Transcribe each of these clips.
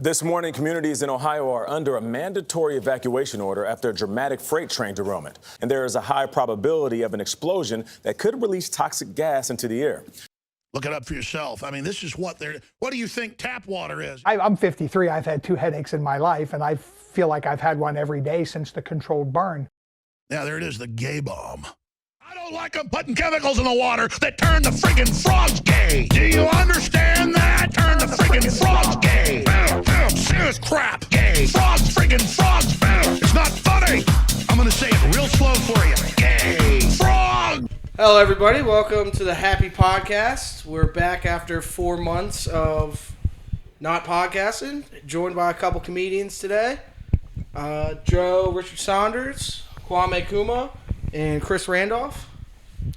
This morning, communities in Ohio are under a mandatory evacuation order after a dramatic freight train derailment. And there is a high probability of an explosion that could release toxic gas into the air. Look it up for yourself. I mean, this is what do you think tap water is? I'm 53. I've had 2 headaches in my life, and I feel like I've had one every day since the controlled burn. Yeah, there it is, the gay bomb. I don't like them putting chemicals in the water that turn the friggin' frogs gay. Do you understand that? Turn the friggin' frogs gay. Serious crap. Gay. Frogs, friggin' frogs. It's not funny. I'm gonna say it real slow for you. Gay. Frog. Hello, everybody. Welcome to the Happy Podcast. We're back after 4 months of not podcasting. Joined by a couple comedians today. Joe, Richard Saunders, Kwame Kumah, and Chris Randolph.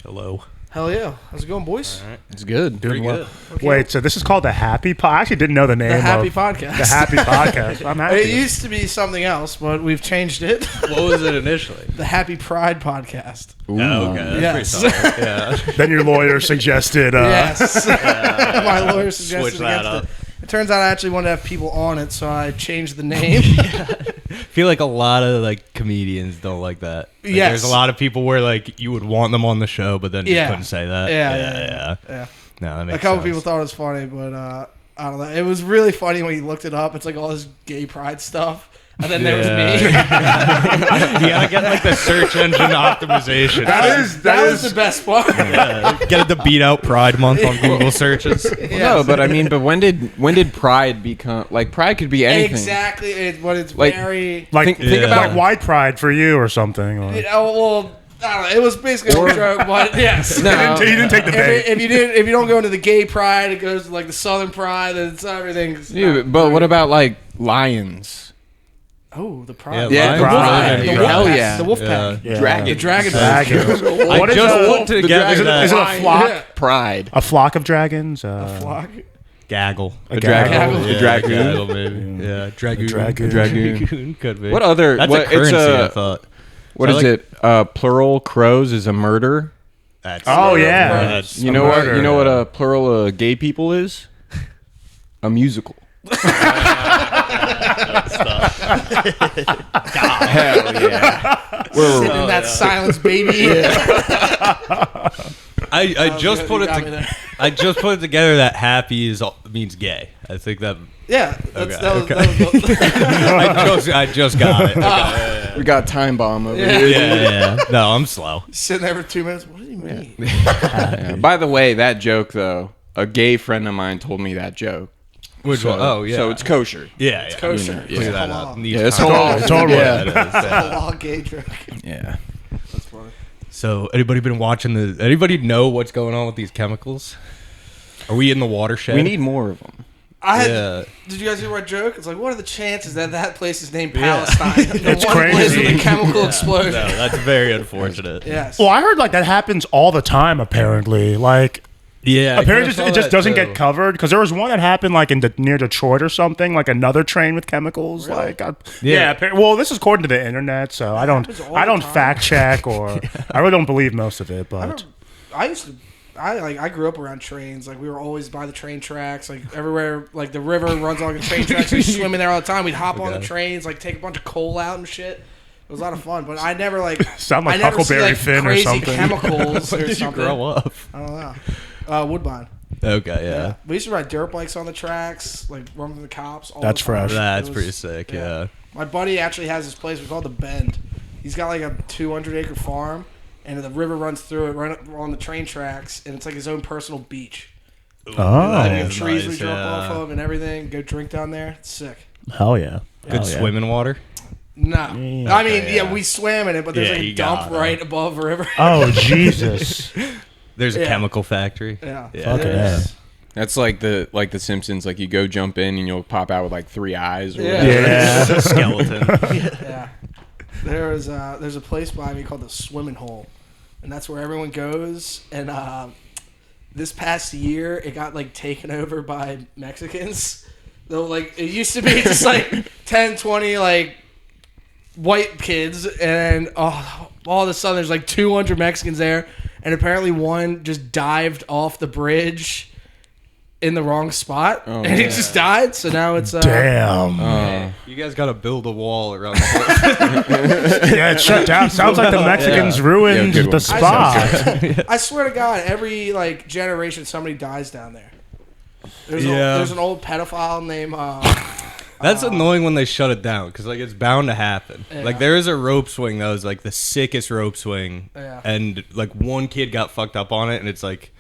Hello. Hell yeah. How's it going, boys? All right. It's good. Doing good. Okay. Wait, so this is called the Happy Pod? I actually didn't know the name The Happy of Podcast. The Happy Podcast. I'm happy. It used to be something else, but we've changed it. What was it initially? The Happy Pride Podcast. Ooh, oh, okay. That's pretty solid. Yeah. Then your lawyer suggested... Yes. My lawyer suggested Switch that against up. it. It turns out I actually wanted to have people on it, so I changed the name. I feel like a lot of comedians don't like that. Yes. There's a lot of people where you would want them on the show, but then you couldn't say that. Yeah. No, that makes A couple sense. people thought it was funny, but I don't know. It was really funny when you looked it up. It's like all this gay pride stuff. And then there was me. You gotta get the search engine optimization. That was the best part. Yeah, get it to beat out Pride Month on Google searches. No, but I mean, when did Pride become... Pride could be anything. Exactly. It's Like- very... Think about white pride for you or something. Or... well, I don't know. It was basically a joke, but yes. No. He didn't take the bait. If you don't go into the gay pride, it goes to the Southern pride, and it's everything. Yeah, but what about lions? Oh, the pride. Yeah, the wolf pride. pack. Hell yeah. The wolf pack. Yeah. Dragon. The dragon. I just put together Is it a flock? Yeah. Pride. A flock of dragons? A flock. Gaggle. A Gaggle. Yeah, A dragoon. Gaggle, maybe. Yeah, dragoon. Dragoon. Could be. What other? That's what, a currency, it's I thought. What is it? Plural crows is a murder. That's That's You know what? You know what a plural of gay people is? A musical. Hell yeah. Sitting in that silence, baby. I just put it. I just put it together that happy means gay. I think that. Yeah. That was I just got it. Okay. We got time bomb over Yeah. here. Yeah. No, I'm slow. Sitting there for 2 minutes. What does he mean? Yeah. By the way, that joke though, a gay friend of mine told me that joke. Which one? Oh yeah. So it's kosher. Yeah. It's kosher. Yeah. Clear that Halal. up. Yeah, it's halal. Totally. Yeah. Halal gay joke. Yeah. That's funny. So anybody been watching anybody know what's going on with these chemicals? Are we in the watershed? We need more of them. Did you guys hear my joke? It's like, what are the chances that place is named Palestine? The It's one place crazy. with a chemical explosion. No, that's very unfortunate. Yes. Well, I heard that happens all the time, apparently. Yeah. Apparently, it just doesn't get covered because there was one that happened near Detroit or something, another train with chemicals. Really? Well, this is according to the internet, so I don't happens all the time. fact check or I really don't believe most of it. But I grew up around trains. We were always by the train tracks. Everywhere, the river runs along the train tracks. We swim in there all the time. We'd hop on the trains, take a bunch of coal out and shit. It was a lot of fun, but I never sound like I never Huckleberry see, Finn or crazy something. chemicals or Where did you something. grow up? I don't know. Woodbine. Okay, yeah. We used to ride dirt bikes on the tracks, run from the cops. All That's the time. fresh. That's It was- pretty sick, yeah. My buddy actually has this place we call the Bend. He's got a 200-acre farm, and the river runs through it right on the train tracks, and it's his own personal beach. That Have is trees nice, we jump yeah. off of and everything. Go drink down there. It's sick. Hell yeah. Good swimming water? No. I mean, yeah. we swam in it, but there's Yeah, a you dump gotta. right above the river. Oh Jesus. There's a Yeah. chemical factory. Yeah. Fucking There yeah. is. That's like the Simpsons. You go jump in and you'll pop out with 3 eyes. Or Yeah. whatever. Yeah. Skeleton. Yeah. There's a place by me called the Swimming Hole, and that's where everyone goes. And this past year, it got taken over by Mexicans. Though it used to be just 10, 20 white kids, and all of a sudden there's 200 Mexicans there, and apparently one just dived off the bridge in the wrong spot, and he just died. So now it's Damn. You guys got to build a wall around the whole. Yeah, it's shut down. Sounds like the Mexicans ruined good one. the spot. I swear to God, every like generation somebody dies down there. There's an old pedophile named. That's annoying when they shut it down because like it's bound to happen. Yeah. Like there is a rope swing that was like the sickest rope swing, Yeah. and like one kid got fucked up on it, and it's like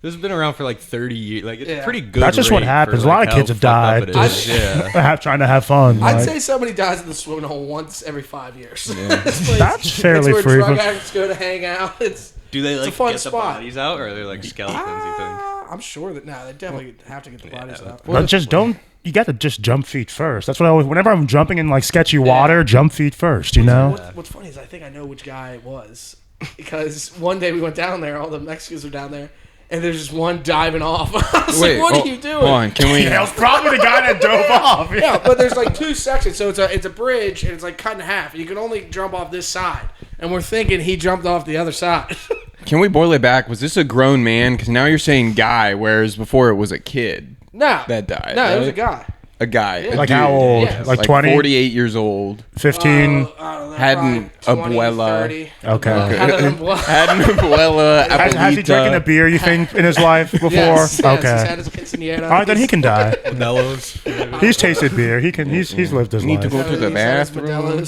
this has been around for like 30 years. Like it's pretty good. That's just what rate happens. for, A lot like, of kids how have fucked up died. it is. Yeah. Trying to have fun. I'd like- say somebody dies in the swimming hole once every 5 years. That's fairly it's where drug frequent. addicts go to hang out. Do they It's a like fun get the spot. bodies out, or are they like skeletons? You think? I'm sure that they definitely have to get the bodies out. But just don't. You got to just jump feet first. That's what I always. Whenever I'm jumping in like sketchy water, jump feet first. You know. What's funny is I think I know which guy it was because one day we went down there, all the Mexicans were down there, and there's just one diving off. I was like, "What are you doing?" Hold on, can we? Yeah, it was probably the guy that dove off. Yeah, but there's like two sections, so it's a bridge and it's like cut in half. And you can only jump off this side, and we're thinking he jumped off the other side. Can we boil it back? Was this a grown man? Because now you're saying guy, whereas before it was a kid No, that died. No, it was a right? guy. A guy. Yeah. a Like dude. how old? Yeah. Like Like 20, 48 years old. 15. I don't know, Had an probably 20, abuela. 30. Okay. Had an abuela. Had an abuela. Has he drinking a beer? You think in his life before? Yes, Okay. he's had his quinceañera. All right, then he can die. Mellows. He's tasted beer. He can. He's lived his Need to life. go to the He's had his bathroom.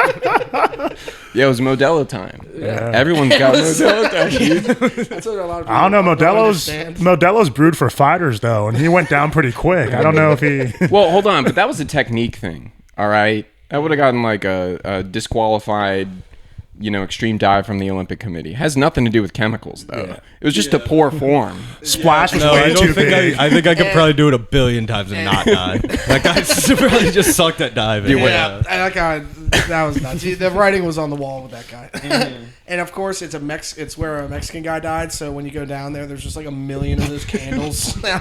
Modelo's. Yeah, it was Modelo time. Yeah. Everyone's got was- Modelo time. dude. That's what a lot of people I don't know. Modelo's. Modelo's brewed for fighters though, and he went down pretty quick. I don't know if he. Well, hold on, but that was a technique thing. All right, I would have gotten like a disqualified, extreme dive from the Olympic Committee. Has nothing to do with chemicals though. It was just a poor form. Splash was No, way I don't too think big. I think I could probably do it a billion times and not die. That guy probably just sucked at diving. Yeah, that guy. That was nuts. The writing was on the wall with that guy. And of course, it's where a Mexican guy died. So when you go down there, there's just like 1 million of those candles now.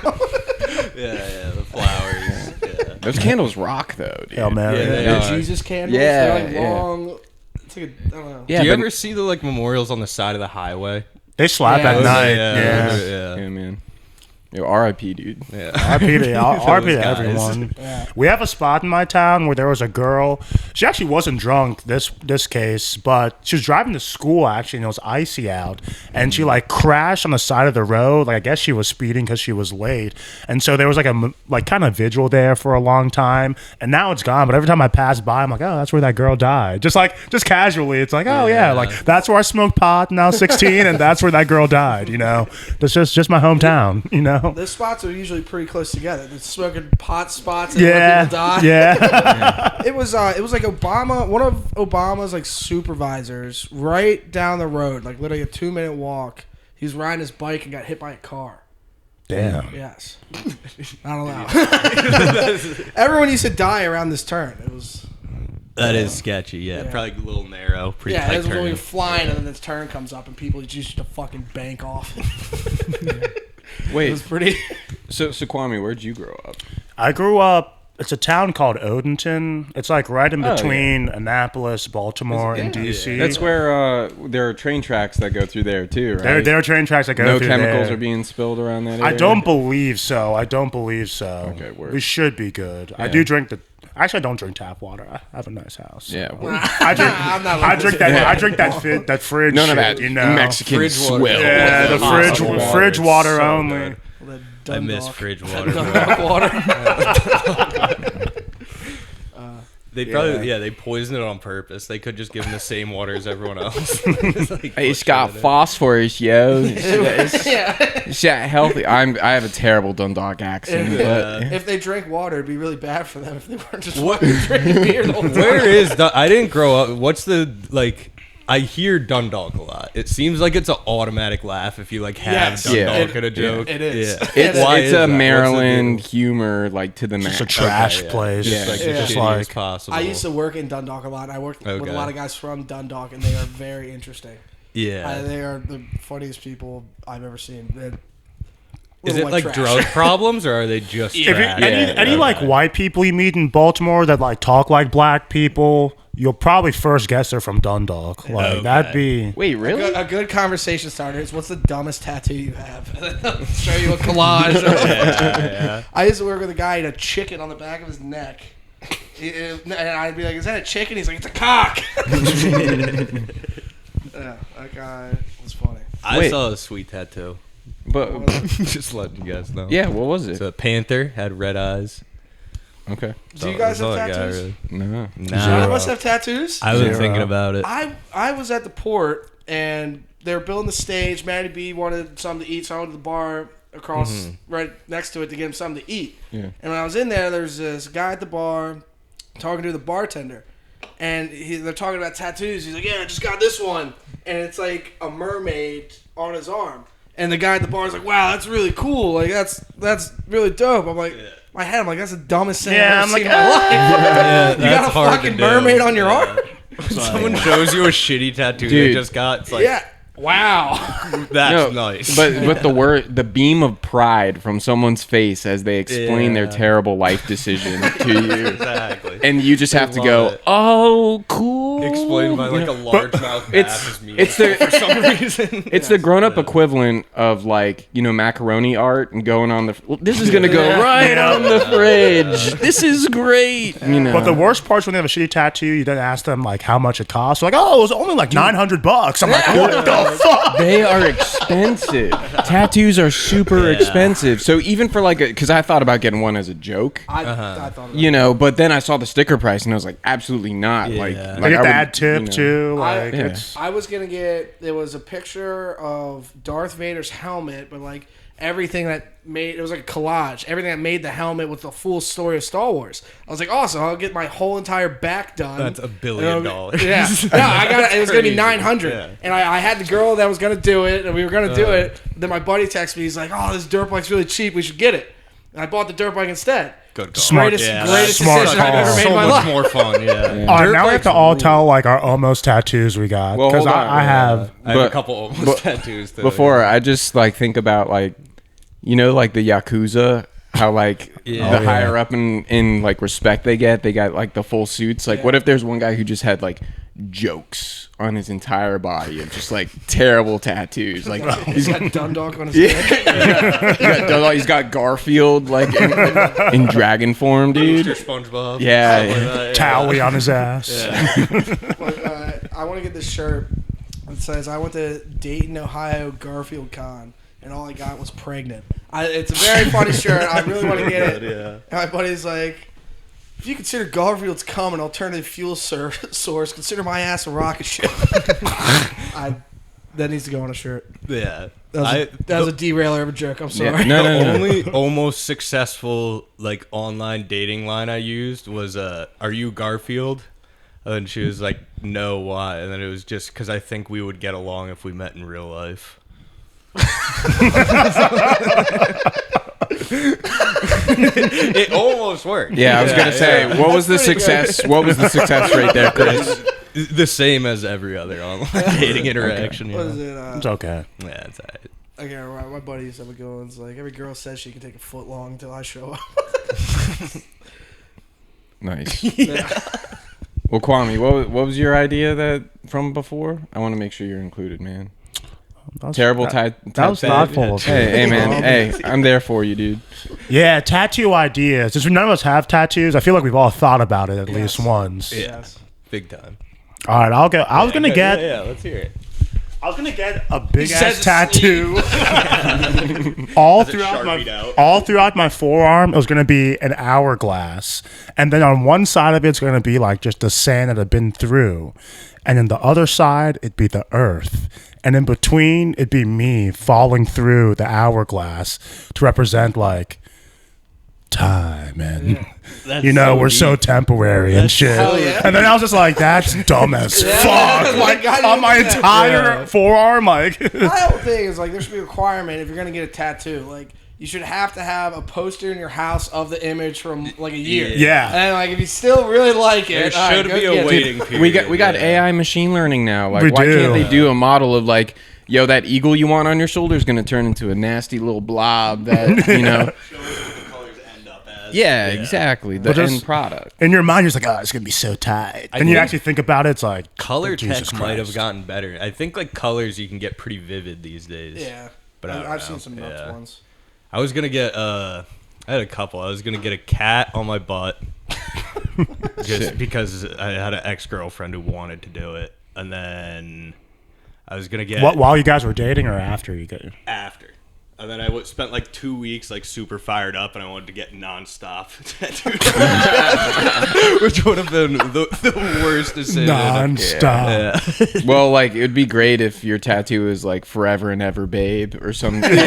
Yeah, the flowers. Yeah. Those candles rock though, dude. Hell, man. Yeah, they The are. Jesus candles. Yeah, They're like yeah. long. It's like I don't know. Yeah, Do you but- ever see the like memorials on the side of the highway? They slap Yeah. at night. Yeah. Yeah. Yeah, man. Yo, R.I.P. dude. Yeah. RP to Those guys. everyone. We have a spot in my town where there was a girl. She actually wasn't drunk this case, but she was driving to school actually, and it was icy out, and she like crashed on the side of the road. Like I guess she was speeding because she was late, and so there was like kind of vigil there for a long time, and now it's gone. But every time I pass by, I'm like, oh, that's where that girl died. Just casually, it's like, oh yeah, like that's where I smoked pot. Now 16, and that's where that girl died. That's just my hometown. Those spots are usually pretty close together. The smoking pot spots and Yeah, people die. yeah. It was like Obama, one of Obama's like supervisors, right down the road, like literally a 2-minute walk. He was riding his bike and got hit by a car. Damn. Yes, I don't know. Everyone used to die around this turn. It was That is sketchy. Yeah, probably a little narrow. Pretty yeah. tight It was when turn. you're flying and then this turn comes up and people just used to fucking bank off. It Wait, was pretty. so Kwame, where'd you grow up? I grew up. It's a town called Odenton. It's like right in Oh, between Annapolis, Baltimore, and DC. That's where there are train tracks that go through there too, right? there are train tracks that go No through chemicals there. are being spilled around that area? I don't believe so. Okay, word. We should be good. I do drink Actually, I don't drink tap water. I have a nice house. Yeah. I drink. I'm not I like drink this. that. I drink that fridge. None of shit, that Mexican. Mexican Fridge water. swill. Yeah, the fridge water so only. good. The I miss Dundalk. fridge water. Dundalk water. They probably they poisoned it on purpose. They could just give them the same water as everyone else. It's got phosphorus, yo. Yeah. It's that healthy. I have a terrible Dundalk accent, but If they drink water, it'd be really bad for them if they weren't just drinking beer the whole time. Where is I didn't grow up. What's the like? I hear Dundalk a lot. It seems like it's an automatic laugh if you like have Yes. Dundalk Yeah. at a joke. It is. Yeah. it's Why is a that? What's the Maryland deal? humor like to the max. It's a trash yeah. place. Just like Yeah. as Just shitty like as possible. I used to work in Dundalk a lot. I worked with Okay. a lot of guys from Dundalk, and they are very interesting. Yeah. They are the funniest people I've ever seen. They're Is little it like trash. drug problems or are they just If you, trash? any like white people you meet in Baltimore that like talk like black people, you'll probably first guess they're from Dundalk. Like that'd be. Wait, really? A good conversation starter is, what's the dumbest tattoo you have? Show you a collage. I used to work with a guy who had a chicken on the back of his neck. And I'd be like, is that a chicken? He's like, it's a cock. Yeah, that guy was funny. I saw a sweet tattoo. But Just letting you guys know. yeah, what was It's it? a panther, had red eyes. Okay. Do you guys have That's all I got, tattoos? really. No. None of us have tattoos? I was Zero. thinking about it. I was at the port, and they were building the stage. Matty B wanted something to eat, so I went to the bar across right next to it to get him something to eat. Yeah. And when I was in there was this guy at the bar talking to the bartender, and they're talking about tattoos. He's like, yeah, I just got this one, and it's like a mermaid on his arm. And the guy at the bar is like, wow, that's really cool. Like, that's really dope. I'm like, my head, I'm like, that's the dumbest thing I've ever seen in my life. Yeah, You got a fucking mermaid on your arm? Someone shows you a shitty tattoo they Dude. just got. It's like, Yeah. Wow. that's nice. But the beam of pride from someone's face as they explain their Yeah. terrible life decision to you, exactly. and you just have to love go, it. "Oh, cool." Explained by like a largemouth It's- bass is me. it's the- for some reason. It's the grown-up equivalent of like macaroni art and going on the. Well, this is gonna go right on the fridge. This is great. But the worst part's when they have a shitty tattoo, you then ask them like how much it costs. They're like, oh, it was only like $900. I'm like, what the fuck? They are expensive. Tattoos are super expensive. So even for like because I thought about getting one as a joke. I thought about it. But then I saw the sticker price and I was like, absolutely not. Yeah. Like They I get would, the ad tip too. Like, Yeah. it's I was gonna get. There was a picture of Darth Vader's helmet, but like everything that made it was like a collage. Everything that made the helmet with the full story of Star Wars. I was like, awesome! I'll get my whole entire back done. That's $1 billion. Yeah, no, I got it. It was gonna be Crazy. 900, Yeah. and I had the girl that was gonna do it, and we were gonna do it. Then my buddy texted me. He's like, "Oh, this dirt bike's really cheap. We should get it." And I bought the dirt bike instead. Good call. Smart. Greatest Smart decision I've call. ever made So in my much life. more fun. Yeah. all right, Dirt now we have bikes to all rule. tell like our almost tattoos we got Well, because hold on. I have. I have a But- couple almost tattoos. Too, Before I just like think about like like the Yakuza, how like Yeah. the higher up in like respect they got like the full suits. Like what if there's one guy who just had like jokes on his entire body of just like terrible tattoos. Like He's got Dundalk on his head. he's got Garfield like in dragon form, dude. Mr. SpongeBob. Yeah. Towie on his ass. But, I want to get this shirt that says, I went to Dayton, Ohio Garfield Con, and all I got was pregnant. It's a very funny shirt. I really want to get it. Yeah. And my buddy's like, if you consider Garfield's cum an alternative fuel source, consider my ass a rocket ship. That needs to go on a shirt. Yeah. That was a derailer of a joke. I'm sorry. No. The only almost successful like online dating line I used was "Are you Garfield?" And she was like, "No, why?" And then it was just because I think we would get along if we met in real life. It almost worked. Yeah, I was gonna say, what was the That's pretty success? What was the success rate there, Chris? The same as every other online dating interaction. What is Yeah, it? It's okay. it's alright. I can't remember. My buddy used to have a go. It's like every girl says she can take a foot long until I show up. Nice. Well, Kwame, what was your idea from before? I want to make sure you're included, man. Terrible That was thoughtful of you. Hey, man. Hey, I'm there for you, dude. Yeah, tattoo ideas. Since none of us have tattoos, I feel like we've all thought about it at least once. Yes. Big time. All right, I'll go. I was gonna get. Yeah, let's hear it. I was gonna get a big says ass it's tattoo. all it Sharpied out? throughout my forearm, it was gonna be an hourglass, and then on one side of it's gonna be like just the sand that I've been through, and then the other side it'd be the earth, and in between it'd be me falling through the hourglass to represent like time and we're so temporary and shit. Hell yeah. And then I was just like, that's dumb as fuck. Like on my entire forearm, like My whole thing is like there should be a requirement if you're gonna get a tattoo. Like you should have to have a poster in your house of the image from like a year. Yeah. And like if you still really like There it, all right, should go be get a it. waiting period. We got yeah. AI machine learning now. Like, We why do. can't they do a model of like, yo, that eagle you want on your shoulder is gonna turn into a nasty little blob that Yeah, exactly. The just- end product. In your mind, you're just like, oh, it's gonna be so tight. And you think actually think about it, it's like Color Jesus tech might have Christ. gotten better. I think like colors you can get pretty vivid these days. Yeah, But I don't I've know. seen some nuts Yeah. ones. I was gonna get I had a couple. I was gonna get a cat on my butt, just because I had an ex-girlfriend who wanted to do it, and then I was gonna get What, while you guys were dating or after you got? after. And then I spent like 2 weeks like super fired up, and I wanted to get nonstop tattooed, which would have been the worst decision. Non-stop. Well, like it would be great if your tattoo is like "Forever and Ever, Babe" or something. He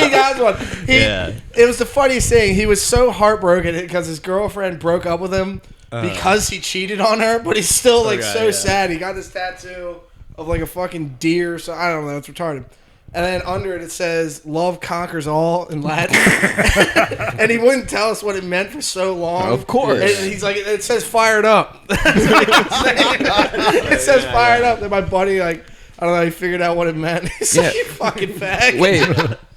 got one. Yeah. It was the funniest thing. He was so heartbroken because his girlfriend broke up with him because he cheated on her, but he's still like so sad. He got this tattoo of like a fucking deer. So I don't know. It's retarded. And then under it says "Love conquers all" in Latin, and he wouldn't tell us what it meant for so long. Of course. and he's like, "It says fired up." It says fired up. Then my buddy, like, I don't know, he figured out what it meant. He's like, "You fucking fag." Wait,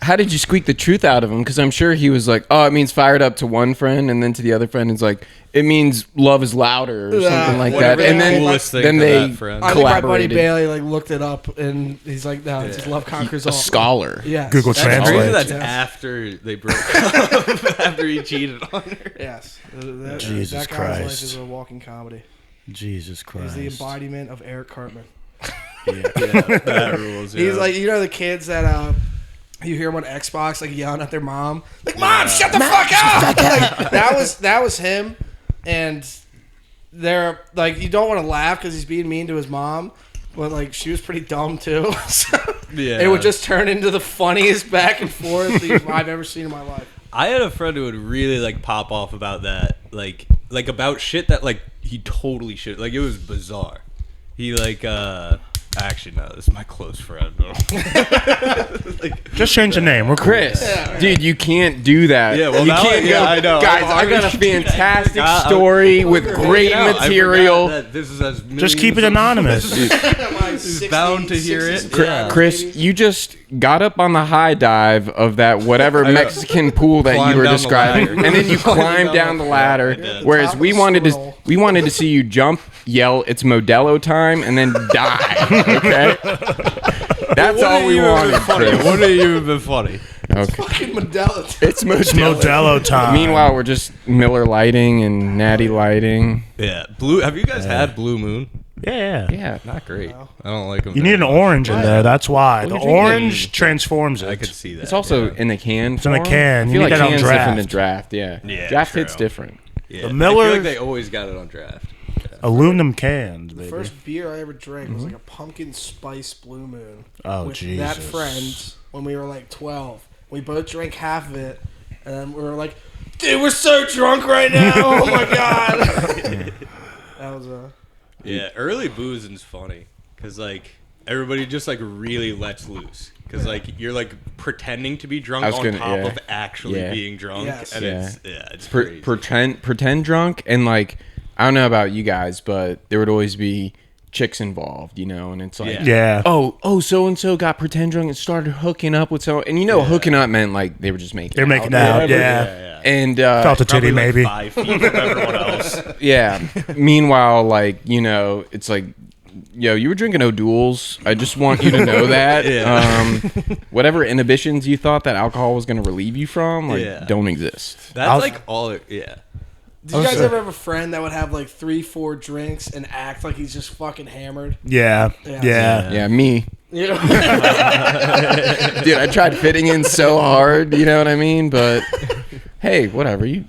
how did you squeak the truth out of him? Because I'm sure he was like, "Oh, it means fired up" to one friend, and then to the other friend, it's like, "It means love is louder" or something like that. Whatever And the then, coolest thing then to they that friend. I think my buddy collaborated. Bailey like looked it up, and he's like, "No, it's just love conquers all." A scholar. Yes. Google That's Translate. crazy. That's Yes. after they broke up. After he cheated on her. Yes. Jesus that guy's Christ. life is a walking comedy. Jesus He's Christ. the embodiment of Eric Cartman. That rules. He's like, you know, the kids that you hear them on Xbox like yelling at their mom, like, "Mom, shut the fuck up!" Like, that was him, and they're like, you don't want to laugh because he's being mean to his mom, but like she was pretty dumb too. So Yeah. it would just turn into the funniest back and forth thing I've ever seen in my life. I had a friend who would really like pop off about that, like about shit that like he totally should. Like it was bizarre. He like actually no, this is my close friend. Just change the name. We're cool. Chris, dude, you can't do that. Yeah, well, you now can't I know. Guys, I got a fantastic story with great material. This is as Just keep it anonymous. He's bound to hear it. Yeah. Chris, you just got up on the high dive of that whatever Mexican pool that you Climbed were down the describing, ladder. and then you climbed down the ladder. Whereas we wanted to see you jump, yell, "It's Modelo time," and then die. Okay, that's all we wanted. Chris. What are you even funny? Okay, Fucking Modelo. it's Modelo. Modelo time. Meanwhile, we're just Miller lighting and Natty lighting. Yeah, blue. Have you guys had Blue Moon? Yeah. Yeah, Not great. I don't like them. You need an orange in there. That's why. The you drinking? orange transforms I it. could see that. it's also yeah. in the can. It's in a form. can. I You feel need like that on can's draft. different than draft. Yeah, Yeah, draft true. hits different. Yeah. The I Miller- feel like they always got it on draft. Aluminum cans, baby. First beer I ever drank was like a pumpkin spice Blue Moon. Oh, with Jesus. that friend when we were like 12. We both drank half of it, and then we were like, "Dude, we're so drunk right now! Oh my god!" That was Yeah, early boozing's funny because like everybody just like really lets loose because like you're like pretending to be drunk I was on gonna- top yeah. of actually Yeah. being drunk, Yes. and Yeah. it's crazy. Pretend drunk, and like I don't know about you guys, but there would always be chicks involved, you know, and it's like, Yeah. oh, so and so got pretend drunk and started hooking up with so, and you know, hooking up meant like they were just making. They're making out. Yeah. And Felt a titty, Probably, like, maybe. 5 feet from everyone else. yeah. Meanwhile, like you know, it's like, yo, you were drinking O'Doul's. I just want you to know that. Whatever inhibitions you thought that alcohol was going to relieve you from, like, Yeah. don't exist. That's like all. Yeah. Did you guys ever have a friend that would have like 3-4 drinks and act like he's just fucking hammered? Yeah. Yeah. Yeah, me. You know? Dude, I tried fitting in so hard, you know what I mean? But hey, whatever, you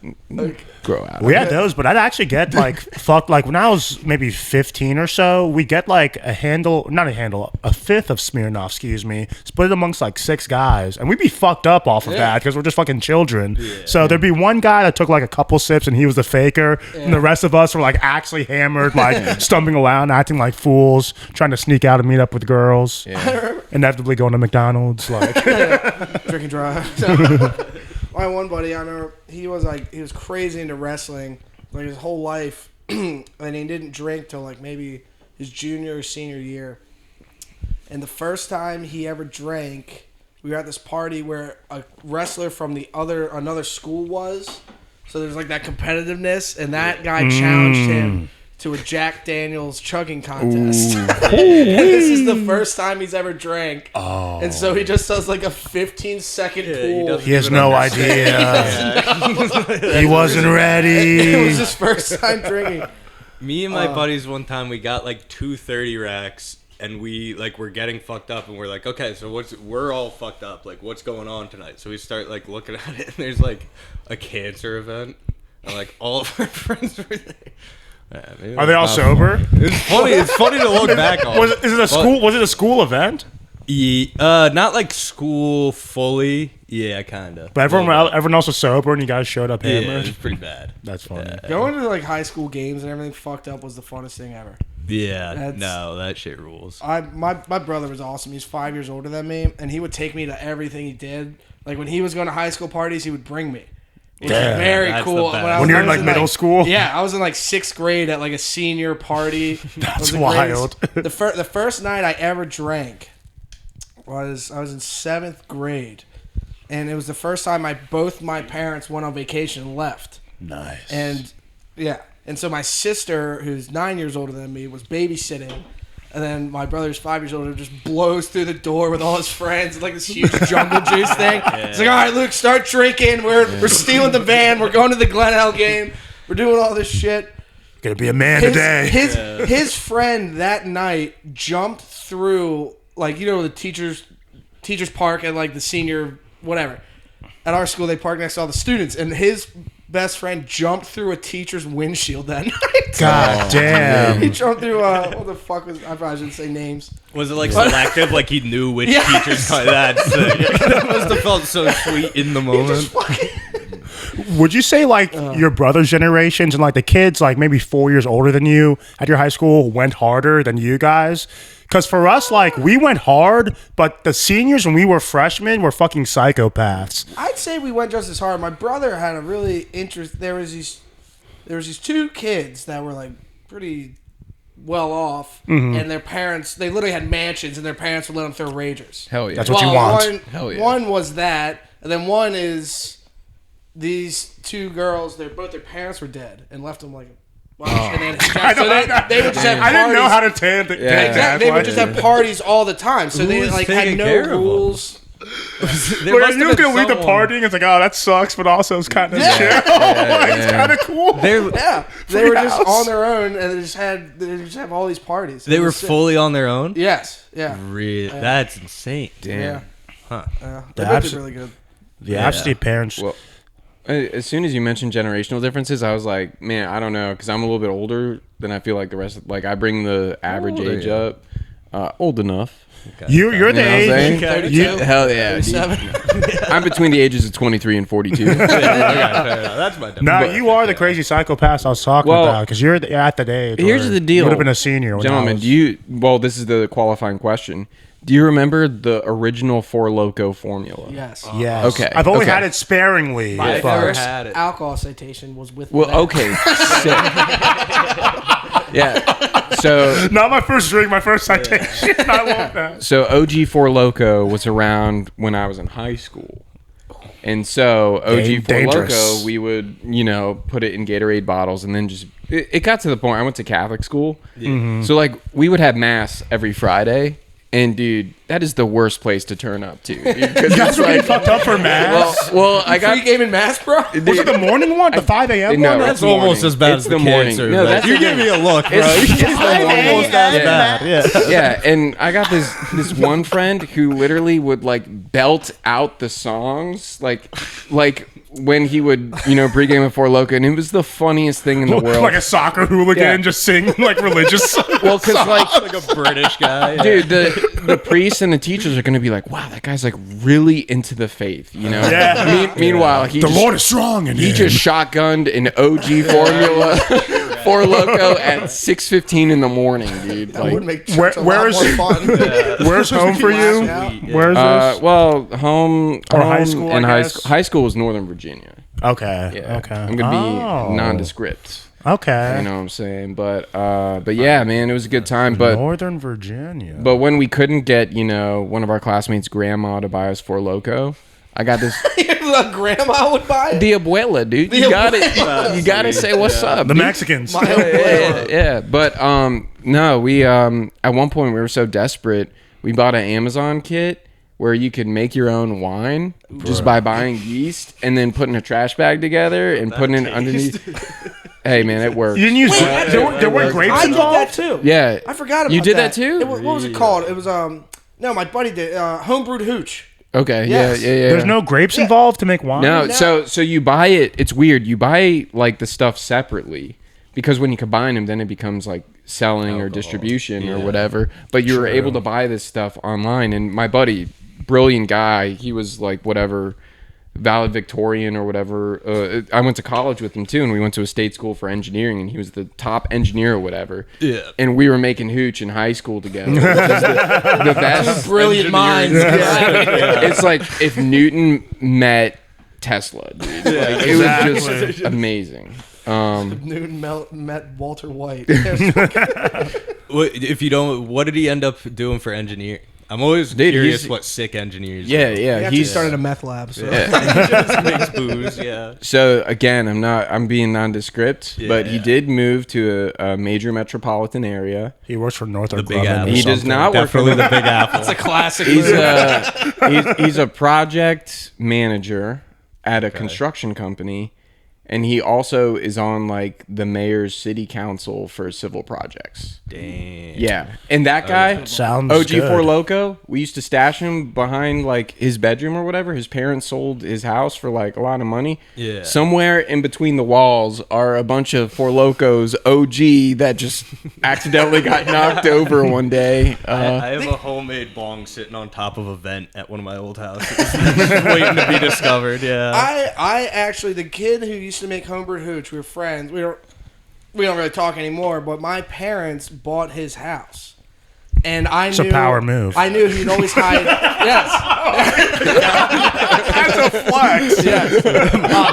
grow out. We had those, but I'd actually get like like when I was maybe 15 or so, we get like a fifth of Smirnoff, excuse me, split it amongst like 6 guys, and we'd be fucked up off of that because we're just fucking children. So there'd be one guy that took like a couple sips and he was the faker, and the rest of us were like actually hammered, like stumbling around, acting like fools, trying to sneak out and meet up with girls, inevitably going to McDonald's, like. Drink and drive. My one buddy, I remember he was crazy into wrestling like his whole life, and he didn't drink till like maybe his junior or senior year. And the first time he ever drank, we were at this party where a wrestler from another school was. So there's like that competitiveness, and that guy challenged him to a Jack Daniels chugging contest. And this is the first time he's ever drank. Oh. And so he just does like a 15-second pool. He has no idea. He wasn't ready. It was his first time drinking. Me and my buddies one time, we got like 230 racks, and we like we're getting fucked up, and we're like, okay, so we're all fucked up. Like, what's going on tonight? So we start like looking at it, and there's like a cancer event, and like all of our friends were there. Yeah, Are they all sober? It's funny. It's funny to look back on. Was it a school event? Yeah, not like school fully. Yeah, kind of. But everyone else was sober, and you guys showed up hammered. Yeah, it was pretty bad. That's funny. Going to like high school games and everything fucked up was the funnest thing ever. Yeah, no, that shit rules. My brother was awesome. He's 5 years older than me, and he would take me to everything he did. Like when he was going to high school parties, he would bring me. Which is very cool. When you're in like middle school? Yeah, I was in like 6th grade at like a senior party. That's wild. The first night I ever drank I was in 7th grade, and it was the first time both my parents went on vacation and left. Nice. And and so my sister, who's 9 years older than me, was babysitting. And then my brother's 5 years older just blows through the door with all his friends, like this huge jungle juice thing. It's like, all right, Luke, start drinking. We're stealing the van. We're going to the Glenelg game. We're doing all this shit. Gonna be a man today. His friend that night jumped through, like, you know, the teachers park at like the senior whatever. At our school, they park next to all the students, and his best friend jumped through a teacher's windshield that night. God damn. He jumped through, what the fuck was, I probably shouldn't say names. Was it like selective, like he knew which teachers? That's sick. That must have felt so sweet in the moment. Would you say like your brother's generations and like the kids like maybe 4 years older than you at your high school went harder than you guys? Because for us, like, we went hard, but the seniors when we were freshmen were fucking psychopaths. I'd say we went just as hard. My brother had a really there was these two kids that were like pretty well off, and their parents, they literally had mansions, and their parents would let them throw ragers. Hell yeah. That's what you want. Hell yeah. One was that, and then one is these two girls. Both their parents were dead and left them like. And then, they would just have parties. I didn't know how to take that. They would just have parties all the time, so they like had no rules. When you can lead the partying, it's like, oh, that sucks, but also it's kind of chill. It's kind of cool. They were just on their own, and they just have all these parties. They were fully on their own? Yes. Yeah. Really? That's insane. Damn. Yeah. Huh. Yeah. They both did really good. The absentee parents. Well, as soon as you mentioned generational differences, I was like, man, I don't know, because I'm a little bit older than I feel like the rest of, like, I bring the average age up. Old enough. Okay. You're the age. 32. Hell yeah. 37. I'm between the ages of 23 and 42. That's my No, you are the crazy psychopath I was talking about, because you're at that age. Here's the deal. You would have been a senior. Gentlemen, this is the qualifying question. Do you remember the original Four Loco formula? Yes. Yes. Okay. I've only had it sparingly. My but- first had it. Alcohol citation was with Well, that. okay. Yeah. So not my first drink, my first citation. I love that. So OG Four Loco was around when I was in high school. And so OG Four Loco, we would, put it in Gatorade bottles, and then just it got to the point. I went to Catholic school. Mm-hmm. So like we would have mass every Friday. And dude, that is the worst place to turn up to. Because that's really fucked up for mass. Well, I got free game in mass, bro. Was it the morning one, the 5 a.m. No, one? That's almost as bad as the morning. cancer. No, that's you give me a look, bro. It's almost as bad. Yeah, and I got this one friend who literally would like belt out the songs like when he would, pregame at Four Loko, and it was the funniest thing in the world. Like a soccer hooligan just sing like religious songs. Well, because like a British guy. Dude, the priests and the teachers are going to be like, wow, that guy's like really into the faith, Yeah. Meanwhile, the Lord is strong in he just shotgunned an OG formula Four Loko at 6:15 in the morning, dude. That would make where church a lot more fun. Where's home for you? Yeah. Where's this? Well, home Or high school, and I guess? high school was Northern Virginia. Okay. Yeah. Okay. I'm gonna be nondescript. Okay. You know what I'm saying? But yeah, man, it was a good time. But Northern Virginia. But when we couldn't get, one of our classmates' grandma to buy us Four Loko, I got this. The grandma would buy it. The abuela, dude. You got it. You got to say what's up. the dude. Mexicans. Yeah. But no, we at one point we were so desperate, we bought an Amazon kit where you could make your own wine just by buying yeast and then putting a trash bag together and putting it underneath. Hey man, it worked. You didn't use there were grapes I did involved. that too. Yeah, I forgot about that. You did that too? What was it called? It was no, my buddy did homebrewed hooch. Okay. Yes. Yeah. There's no grapes involved to make wine. No, so you buy it. It's weird. You buy like the stuff separately because when you combine them, then it becomes like selling or distribution or whatever. But you were able to buy this stuff online. And my buddy, brilliant guy, he was like whatever, valedictorian or whatever. I went to college with him too, and we went to a state school for engineering, and he was the top engineer or whatever. Yeah. And we were making hooch in high school together. Which is the best. Brilliant minds. It's like if Newton met Tesla, dude. Like, it was just amazing. Newton met Walter White. If you don't, what did he end up doing for engineer? I'm always curious what sick engineers. Yeah. He actually started a meth lab. So. He just makes booze. Yeah. So again, I'm being nondescript, but he did move to a major metropolitan area. He works for Northrop Big Grumman. Apple. or He does something. not work for Definitely the Big Apple. It's a classic. He's a project manager at a construction company, and he also is on like the mayor's city council for civil projects. Damn. Yeah, and that guy Sounds OG good. Four Loko. We used to stash him behind like his bedroom or whatever. His parents sold his house for like a lot of money. Yeah. Somewhere in between the walls are a bunch of Four Lokos OG that just accidentally got knocked over one day. I have a homemade bong sitting on top of a vent at one of my old houses, just waiting to be discovered. Yeah. I actually, the kid who used to make homebrewed hooch, we were friends. We don't really talk anymore, but my parents bought his house. And I knew... It's a power move. I knew he'd always hide... Yes. That's a flex. Yes.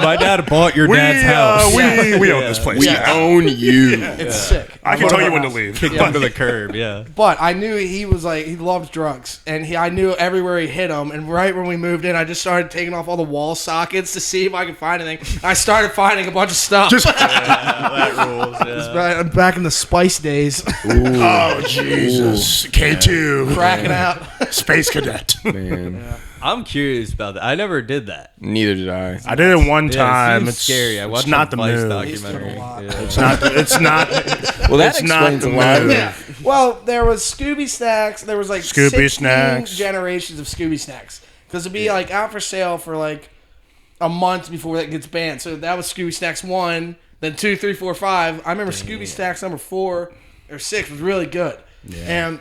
My dad bought your dad's house. We own this place. We now. own you. It's sick. I can tell you when to leave. Kicked under the curb. Yeah. But I knew he was like, he loved drugs. And I knew everywhere he hit them. And right when we moved in, I just started taking off all the wall sockets to see if I could find anything. I started finding a bunch of stuff. That rules. Yeah. Back in the Spice days. Oh Jesus! K2 Cracking out. Space Cadet. Man, I'm curious about that. I never did that. neither did I. I did it one Yeah, it time. seems It's scary. I it's watched not a the Vice move. documentary. lot. Yeah. It's not. It's not. Well, that It's not explains the a lot. move. Yeah. Well, there was Scooby Snacks. There was like Scooby 16 Snacks. generations of Scooby Snacks. Because it'd be like out for sale for like a month before that gets banned. So that was Scooby Snacks 1, then 2, 3, 4, 5. I remember Scooby Snacks number 4 or 6 was really good. And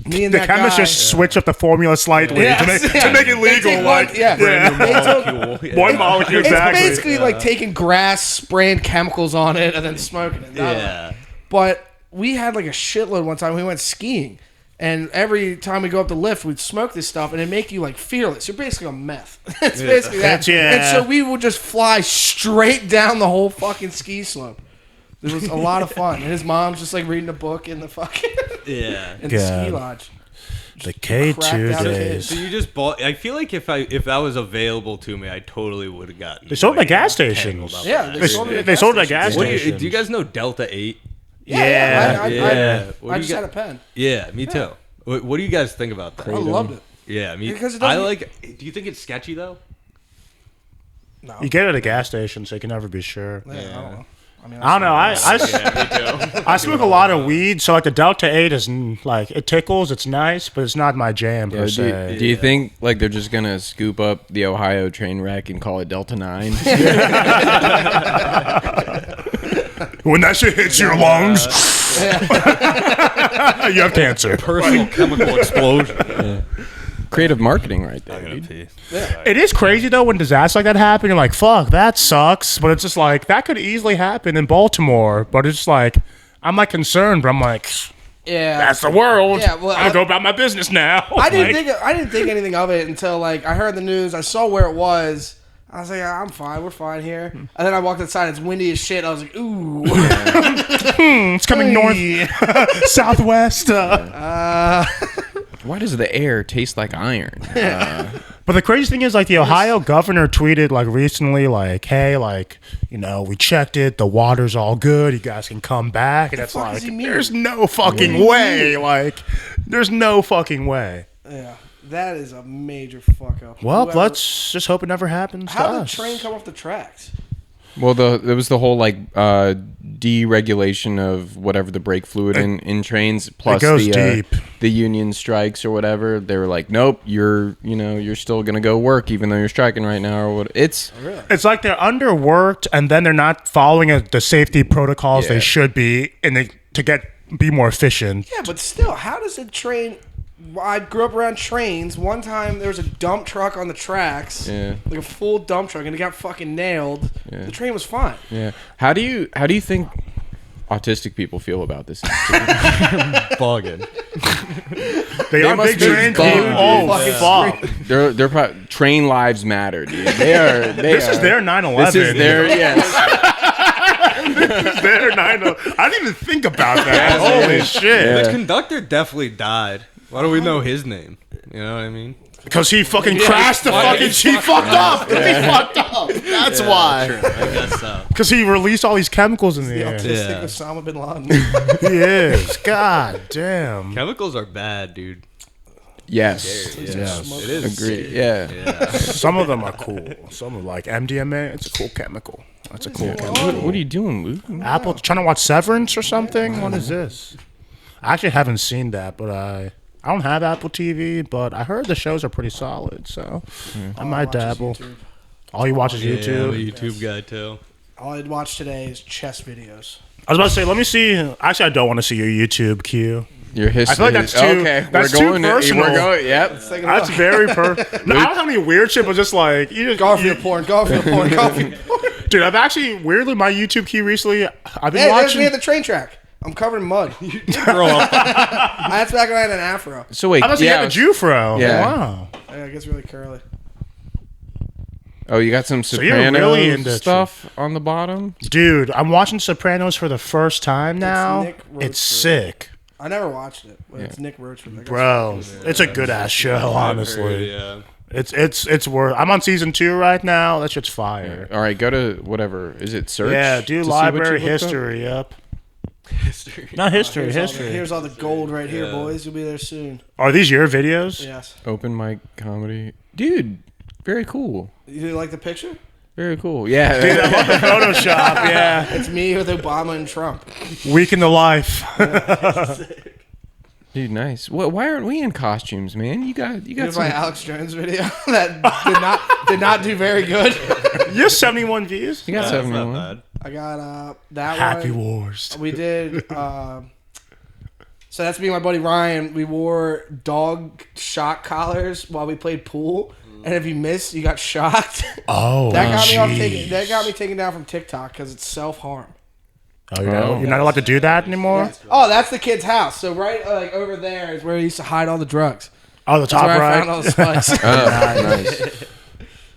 me and The that chemists guy, just switch up the formula slightly Yes, to make it They legal. take Like one, yeah. They took- one molecule it's exactly. basically like taking grass, spraying chemicals on it, and then smoking it. Yeah. But we had like a shitload one time. We went skiing, and every time we go up the lift, we'd smoke this stuff, and it'd make you like fearless. You're basically on meth. It's basically that. Yeah. And so we would just fly straight down the whole fucking ski slope. It was a lot of fun. And his mom's just like reading a book in the fucking Yeah. in the ski lodge. The Cracked K2 out days. So you just bought. I feel like if that was available to me, I totally would have gotten. They sold it at gas tangled stations. up Yeah, with They, sold it at they sold it at gas that. stations. Do you guys know Delta 8? Yeah. I What do just you had got- a pen. Yeah, me too. What do you guys think about that? I loved it. Yeah, me. Because it I doesn't- like. Do you think it's sketchy though? No. You get it at a gas station, so you can never be sure. Yeah, I don't know. I mean, I don't know. Yeah, me too. I smoke a lot of weed, so like the Delta 8 is like it tickles, it's nice, but it's not my jam per se. Do you think like they're just gonna scoop up the Ohio train wreck and call it Delta 9? When that shit hits your lungs, you have cancer. Personal chemical explosion. Creative marketing right there, dude. It is crazy though when disasters like that happen. You're like, "Fuck, that sucks," but it's just like that could easily happen in Baltimore. But it's like I'm like concerned, but I'm like, yeah. "That's the world." Yeah, well, I'm gonna go about my business now. I didn't Like, think I didn't think anything of it until like I heard the news. I saw where it was. I was like, I'm fine. We're fine here. And then I walked outside. It's windy as shit. I was like, ooh. It's coming north, southwest. Why does the air taste like iron? But the crazy thing is, like, the Ohio governor tweeted, like, recently, like, hey, like, you know, we checked it. The water's all good. You guys can come back. And it's fuck like, does he mean? there's no fucking way. Like, there's no fucking way. Yeah, that is a major fuck up. Well, Whoever- let's just hope it never happens How to did the us. train come off the tracks? Well, there was the whole like deregulation of whatever the brake fluid in trains, plus goes the deep. the union strikes or whatever. They were like, nope, you're still gonna go work even though you're striking right now or what. It's It's like they're underworked, and then they're not following the safety protocols Yeah. they should be, to be more efficient. Yeah, but still, how does a train... I grew up around trains. One time there was a dump truck on the tracks, Yeah. like a full dump truck, and it got fucking nailed. Yeah. The train was fine. yeah. How do you think autistic people feel about this? Bugging. They are must big be train bugged, people. dude. Oh, fuck. they're probably, train lives matter, dude. This is their 9/11. This is their yes. Their 9/11. I didn't even think about that. Holy shit. The conductor definitely died. Why do we know his name? You know what I mean? Because he fucking crashed the fucking... He fucked up. He fucked up. That's why. I guess so. Because he released all these chemicals in the The air. autistic Yeah. Osama bin Laden. He is. God damn. Chemicals are bad, dude. Yes. It is. Agreed. Yeah. Some of them are cool. Some are like MDMA. It's a cool chemical. That's a cool chemical. What are you doing, Luke? Apple trying to watch Severance or something? What is this? I actually haven't seen that, but I don't have Apple TV, but I heard the shows are pretty solid, so I might dabble. All you watch is Yeah, YouTube? I'm a YouTube guy too. All I'd watch today is chess videos. I was about to say, let me see. Actually, I don't want to see your YouTube, Q. Your history. I feel like that's too- Okay, that's we're too going. personal. We're going. Yep. That's very No, I don't have any weird shit, but just like... Garfield porn, Garfield porn, Garfield porn. Dude, I've actually, weirdly, my YouTube Q recently, I've been Hey, there's me watching... at the train track. I'm covered in mud. Grow up. That's back when I had an afro. So wait. I must yeah. have a Jufro. Yeah. Wow. Yeah, it gets really curly. Oh, you got some you're Sopranos really into stuff on the bottom. Dude, I'm watching Sopranos for the first time now. Nick Roachford. It's sick. I never watched it, but it's Nick Roachford. I guess. Bro, it's a good ass show, honestly. Yeah. It's worth. I'm on season 2 right now. That shit's fire. All right, go to whatever. Is it search? Yeah, to do see what library you looked up? history. Yep. History. Not history. Here's all the gold right here, boys. You'll be there soon. Are these your videos? Yes. Open mic comedy, dude. Very cool. You like the picture? Very cool. Yeah. Dude, I love the Photoshop. Yeah. It's me with Obama and Trump. Week in the life. Dude, nice. Why aren't we in costumes, man? You got Here's some. my Alex Jones video that did not do very good. You have 71 views. You got That's not 71. bad. I got that Happy one. Wars. We did. So that's me and my buddy Ryan. We wore dog shock collars while we played pool. And if you missed, you got shocked. Oh, That got me off jeez. that got me taken down from TikTok because it's self-harm. Oh, you're not allowed to do that anymore? Oh, that's the kid's house. So right like over there is where he used to hide all the drugs. Oh, the That's top where I found all right. the spice. Oh, nice.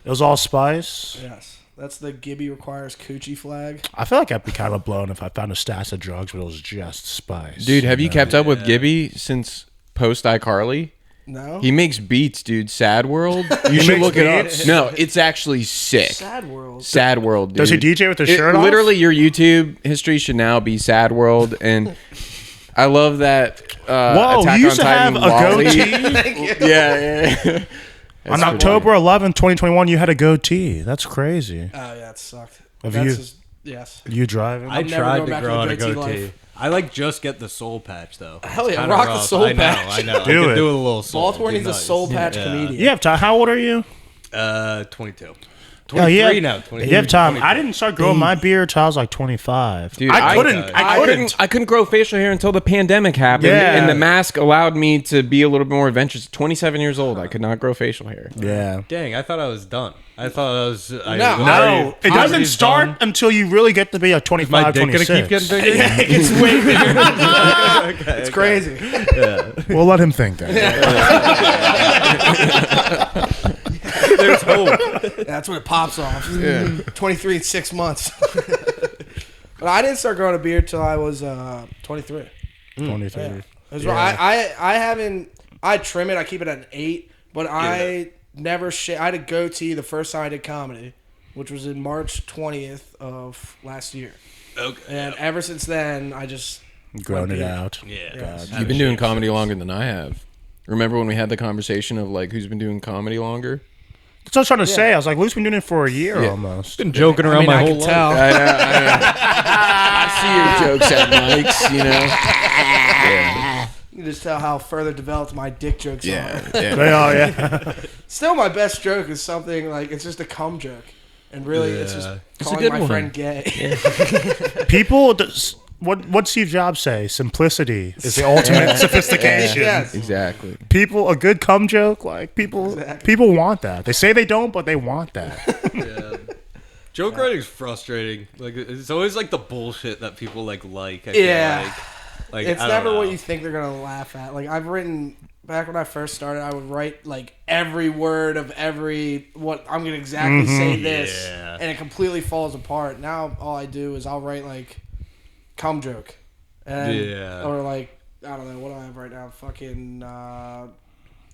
It was all spice. Yes. That's the Gibby requires coochie flag. I feel like I'd be kind of blown if I found a stash of drugs, but it was just spice. Dude, have you kept up with Gibby since post iCarly? No? He makes beats, dude. Sad World. You should makes look it up. beats? No, it's actually sick. Sad World. Sad World, dude. Does he DJ with his shirt off? Literally, your YouTube history should now be Sad World, and I love that. Whoa, Attack you used on to have Titan a Wally. goatee? Yeah. On October 11th, 2021, you had a goatee. That's crazy. Oh yeah, it sucked. Have That's you- just, yes. You driving? I I'm never tried going to back to grow the out a goatee goatee. life. I like just get the soul patch though. Hell yeah, Kinda rock the rough. soul patch. I know. Do I could it. do with a little soul. Baltimore It'd be needs a nice. soul patch Yeah. comedian. You have time. How old are you? 22. Oh, 23 now. 23. You have time. 23. I didn't start growing my beard till I was like 25. Dude, I I couldn't grow facial hair until the pandemic happened, Yeah. and the mask allowed me to be a little bit more adventurous. 27 years old, I could not grow facial hair. Yeah. Dang, I thought I was done. I thought I was. No, it doesn't start until you really get to be like 25, My dick gonna 26. keep getting bigger. It's way bigger. It's crazy. We'll let him think that. There's hope. That's when it pops off. 23 in 6 months. But I didn't start growing a beard till I was 23. 23. Yeah. I haven't. I trim it. I keep it at an 8. But I never. I had a goatee the first time I did comedy, which was in March 20th of last year. Okay. And ever since then, I just Grown it beard. out. Yeah. Yes. You've been doing comedy longer than I have. Remember when we had the conversation of like who's been doing comedy longer? That's what I was trying to say. I was like, Lou's been doing it for a year almost. Been joking around my I whole can life. tell. I see your jokes at mics, you know. Yeah, You can just tell how further developed my dick jokes are. yeah. They are, yeah. Still, my best joke is something like it's just a cum joke, and really it's just It's a calling good my one. friend gay. People, what Steve Jobs say? Simplicity is the ultimate sophistication. Yes. Exactly. People, a good cum joke, like people want that. They say they don't, but they want that. Joke writing's frustrating. Like it's always like the bullshit that people like. I feel Yeah. like It's I don't never what know. you think they're gonna laugh at. Like I've written back when I first started, I would write like every word of every what I'm gonna exactly say this, Yeah. and it completely falls apart. Now all I do is I'll write like cum joke, and or like I don't know what do I have right now, fucking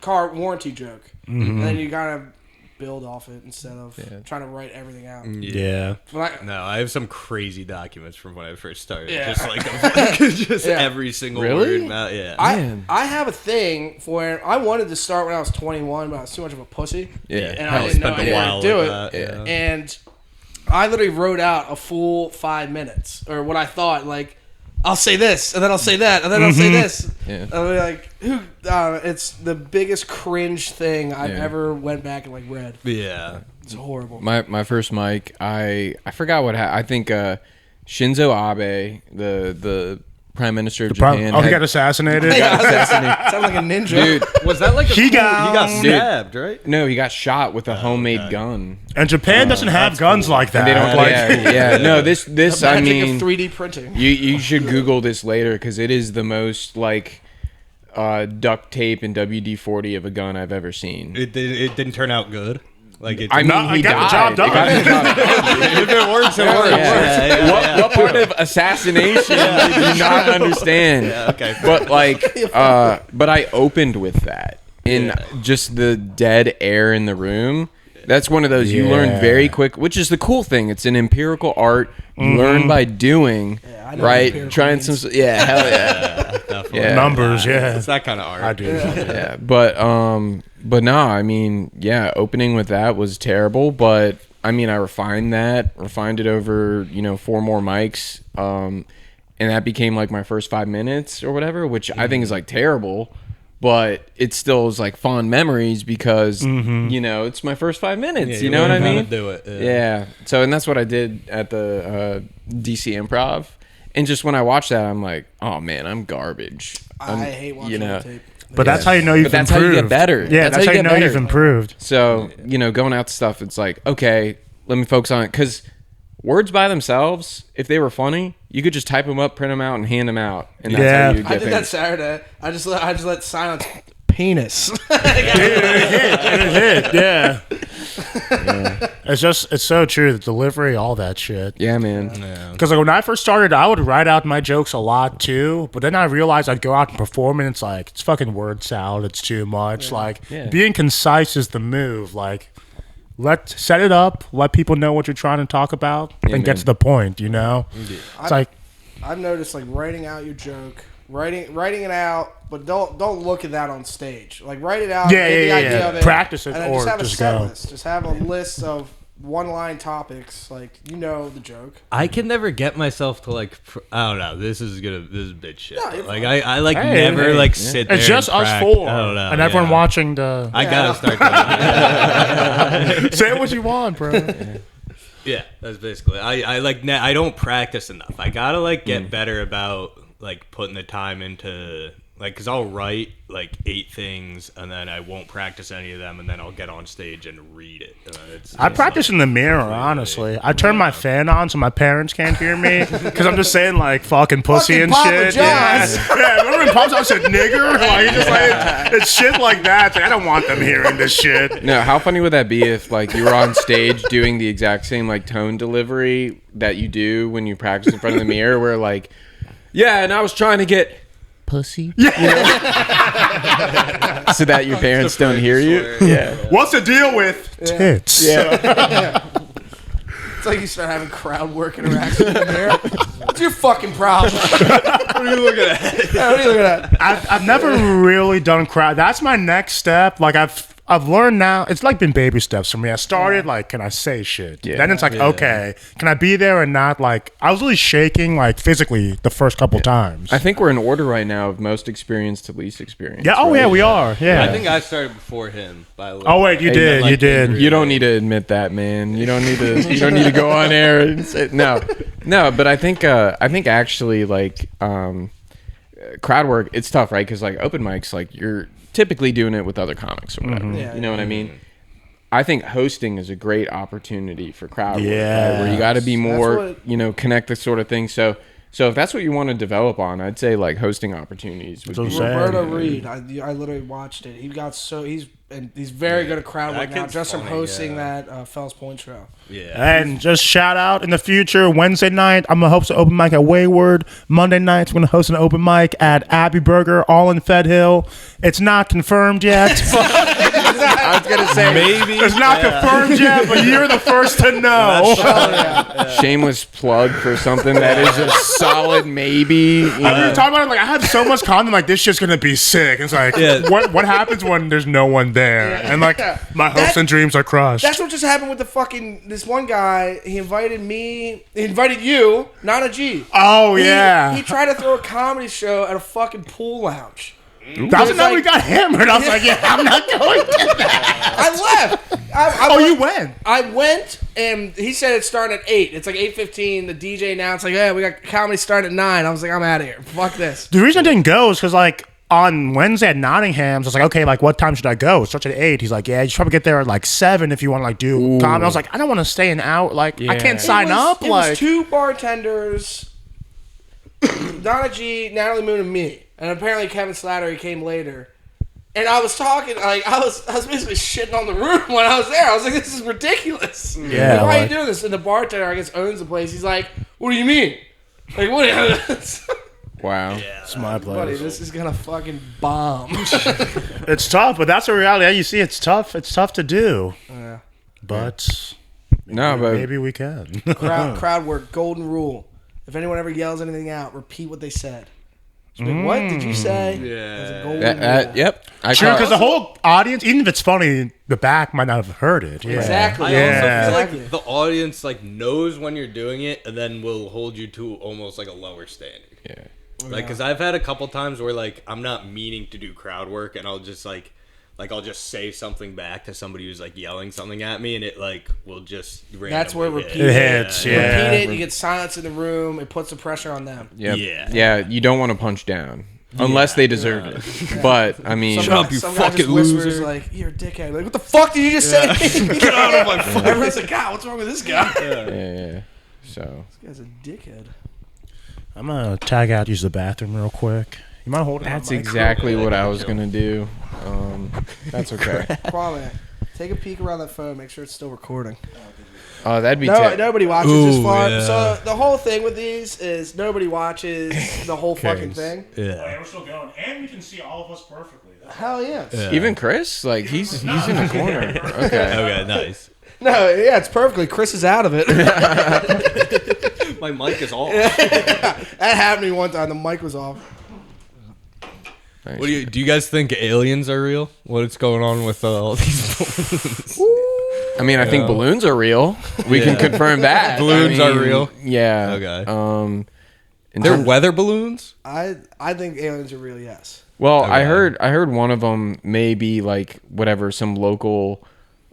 car warranty joke, and then you gotta build off it instead of trying to write everything out. Yeah. But No, I have some crazy documents from when I first started. Yeah. Just like Yeah. every single Really? word. Yeah. I have a thing where I wanted to start when I was 21, but I was too much of a pussy. Yeah. And I I didn't know spent a any way while to do like it. that, yeah. And I literally wrote out a full 5 minutes, or what I thought, like, I'll say this, and then I'll say that, and then I'll say this. Yeah. And I'll be like, it's the biggest cringe thing I've Yeah. ever went back and like read. Yeah. It's horrible. My first mic, I forgot what I think Shinzo Abe, the Prime Minister of Japan. He got assassinated. got assassinated. Sound like a ninja. Dude, Was that like a He got- he got Dude. stabbed, right? no, he got shot with a homemade gun. And Japan doesn't have guns like that. They don't. Like, Yeah. No, this. I Magic mean, of 3D printing. you should Google this later because it is the most like duct tape and WD-40 of a gun I've ever seen. It didn't turn out good. Like it. I mean, No, he got the died. job done. It got the job done. if it works, it works. Yeah. What part of assassination did you not understand? Okay. But like, but I opened with that in just the dead air in the room. That's one of those you learn very quick, which is the cool thing. It's an empirical art. You learn by doing, I know what right? empirical Trying means. some, yeah, hell yeah, Definitely. Yeah. numbers, yeah. It's that kind of art. I do. yeah. But no, I mean, yeah, opening with that was terrible. But I mean, I refined it over 4 more mics, and that became like my first 5 minutes or whatever, which I think is like terrible. But it still is like fond memories because it's my first 5 minutes. Yeah, you know what I learn how mean? to do it. Yeah. So, and that's what I did at the DC Improv. And just when I watched that, I'm like, oh man, I'm garbage. I hate watching the tape. But that's how you know you've But that's how improved. you get better. Yeah, that's how you know you've improved. So, going out to stuff, it's like, okay, let me focus on it. Because words by themselves, if they were funny, you could just type them up, print them out, and hand them out. And that's how you I get did that famous. Saturday. I just let silence penis. It hit, yeah. It's so true. The delivery, all that shit. Yeah, man. Because like when I first started, I would write out my jokes a lot too. But then I realized I'd go out and perform, and it's like it's fucking word salad. It's too much. Like being concise is the move. Like set it up, let people know what you're trying to talk about, and get man. to the point. It's like I've noticed like writing out your joke, writing it out, but don't look at that on stage. Like write it out, Yeah, get the yeah, idea yeah. of it, Practice it and then or just have just a set go. list. Just have a list of one-line topics. Like the joke. I can never get myself to like. I don't know. This is big shit. No, you're like fine. I like Hey, never hey, like sit there. it's just and us prac- four, I don't know. and everyone watching the. I gotta start. Doing Say what you want, bro. Yeah, that's basically. I don't practice enough. I gotta like get better about like putting the time into Like, because I'll write like 8 things and then I won't practice any of them, and then I'll get on stage and read it. I practice in the mirror, honestly. I turn my fan on so my parents can't hear me because I'm just saying like fucking pussy Fucking and Papa shit. John's. Yeah, remember when Papa John said nigger? Like, just like it's shit like that. Like, I don't want them hearing this shit. No, how funny would that be if like you were on stage doing the exact same like tone delivery that you do when you practice in front of the mirror, where like, yeah, and I was trying to get pussy, so that your parents don't hear you. Yeah. What's the deal with tits? Yeah. It's like you start having crowd work interactions in there. What's your fucking problem? What are you looking at? Yeah, what are you looking at? I've never really done crowd. That's my next step. Like I've learned now. It's like been baby steps for me. I started like, can I say shit? Yeah. Then it's like, okay, can I be there and not like? I was really shaking like physically the first couple times. I think we're in order right now of most experienced to least experienced. Yeah. Oh right? yeah, we are. Yeah. I think I started before him. By the way. Oh wait, you did. like, You did. You don't need to admit that, man. You don't need to. You don't need to go on air and say no. But I think actually like crowd work. It's tough, right? Because like open mics, like you're typically doing it with other comics or whatever. Yeah, you know what I mean? I think hosting is a great opportunity for crowd work, Yeah. right? Where you got to be That's more, what- connect this sort of thing. So if that's what you want to develop on, I'd say like hosting opportunities would So be. sad. Roberto Reed, I literally watched it. He's very good at crowd work That now, kid's just from funny, hosting yeah. that Fells Point show. Yeah. And just shout out in the future, Wednesday night, I'm going to host an open mic at Wayward. Monday nights, we're going to host an open mic at Abbey Burger, all in Fed Hill. It's not confirmed yet. I was gonna say Maybe. It's not confirmed yet, but you're the first to know. shameless plug for something that is a solid maybe. I was talking about it, like, I have so much content, like, this shit's going to be sick. It's like, what happens when there's no one there? And, like, my hopes and dreams are crushed. That's what just happened with this one guy. He invited you, not a G. Oh, yeah. He tried to throw a comedy show at a fucking pool lounge. That's how we got hammered. I was like, yeah, I'm not going to that. I left. You went? I went, and he said it's starting at 8. It's like 8:15. The DJ announced, like, yeah, we got comedy starting at 9. I was like, I'm out of here. Fuck this. The reason I didn't go is because, like, on Wednesday at Nottingham's, I was like, okay, like, what time should I go? It starts at 8. He's like, yeah, you should probably get there at, like, 7 if you want to, like, do comedy. I was like, I don't want to stay an hour. Like, I can't sign up. It Like, was 2 bartenders, Donna G, Natalie Moon, and me. And apparently Kevin Slattery came later. And I was talking, like, I was basically shitting on the room when I was there. I was like, this is ridiculous. Yeah, Like, why are you like- doing this? And the bartender, I guess, owns the place. He's like, what do you mean? Like, what do you... Wow. it's my Buddy, place. this is gonna fucking bomb. It's tough, but that's the reality. You see, it's tough. It's tough to do. Yeah. But No, but maybe we can. Crowd work, golden rule. If anyone ever yells anything out, repeat what they said. Just be like, what did you say? Yeah. That's a golden rule. yep. I True, call- because the whole audience, even if it's funny, the back might not have heard it. Yeah. Exactly. I Yeah. also feel Exactly. like the audience like knows when you're doing it, and then will hold you to almost like a lower standard. Yeah. Like, cause I've had a couple times where like I'm not meaning to do crowd work, and I'll just like I'll just say something back to somebody who's like yelling something at me, and it like will just randomly That's where hit. repeat It hits, yeah. Repeat it, you get silence in the room, it puts the pressure on them. Yep. Yeah. Yeah. You don't want to punch down unless they deserve it. But I mean, Shut up, you Some guy fucking just whispers loser. like, you're a dickhead. Like, what the fuck did you just say? Get out of my fucking. Everyone's like, God, what's wrong with this guy? yeah. So This guy's a dickhead. I'm going to tag out, use the bathroom real quick. You mind holding that's my mic? exactly what I was gonna do. That's okay. Kwame, take a peek around that phone, make sure it's still recording. Oh, that'd be. Nobody watches this Ooh, far. yeah. So the whole thing with these is nobody watches the whole fucking thing. Yeah. We're still going. And we can see all of us perfectly. Hell yes. Even Chris, like he's in the corner. Okay. Okay, nice. No, yeah, it's perfectly. Chris is out of it. My mic is off. That happened to me one time. The mic was off. Nice. What do you guys think aliens are real? What's going on with all these balloons? I mean, I think balloons are real. We can confirm that. Balloons are real? Yeah. Okay. In They're terms- weather balloons? I think aliens are real. Yes. Well, Okay. I heard one of them may be like whatever some local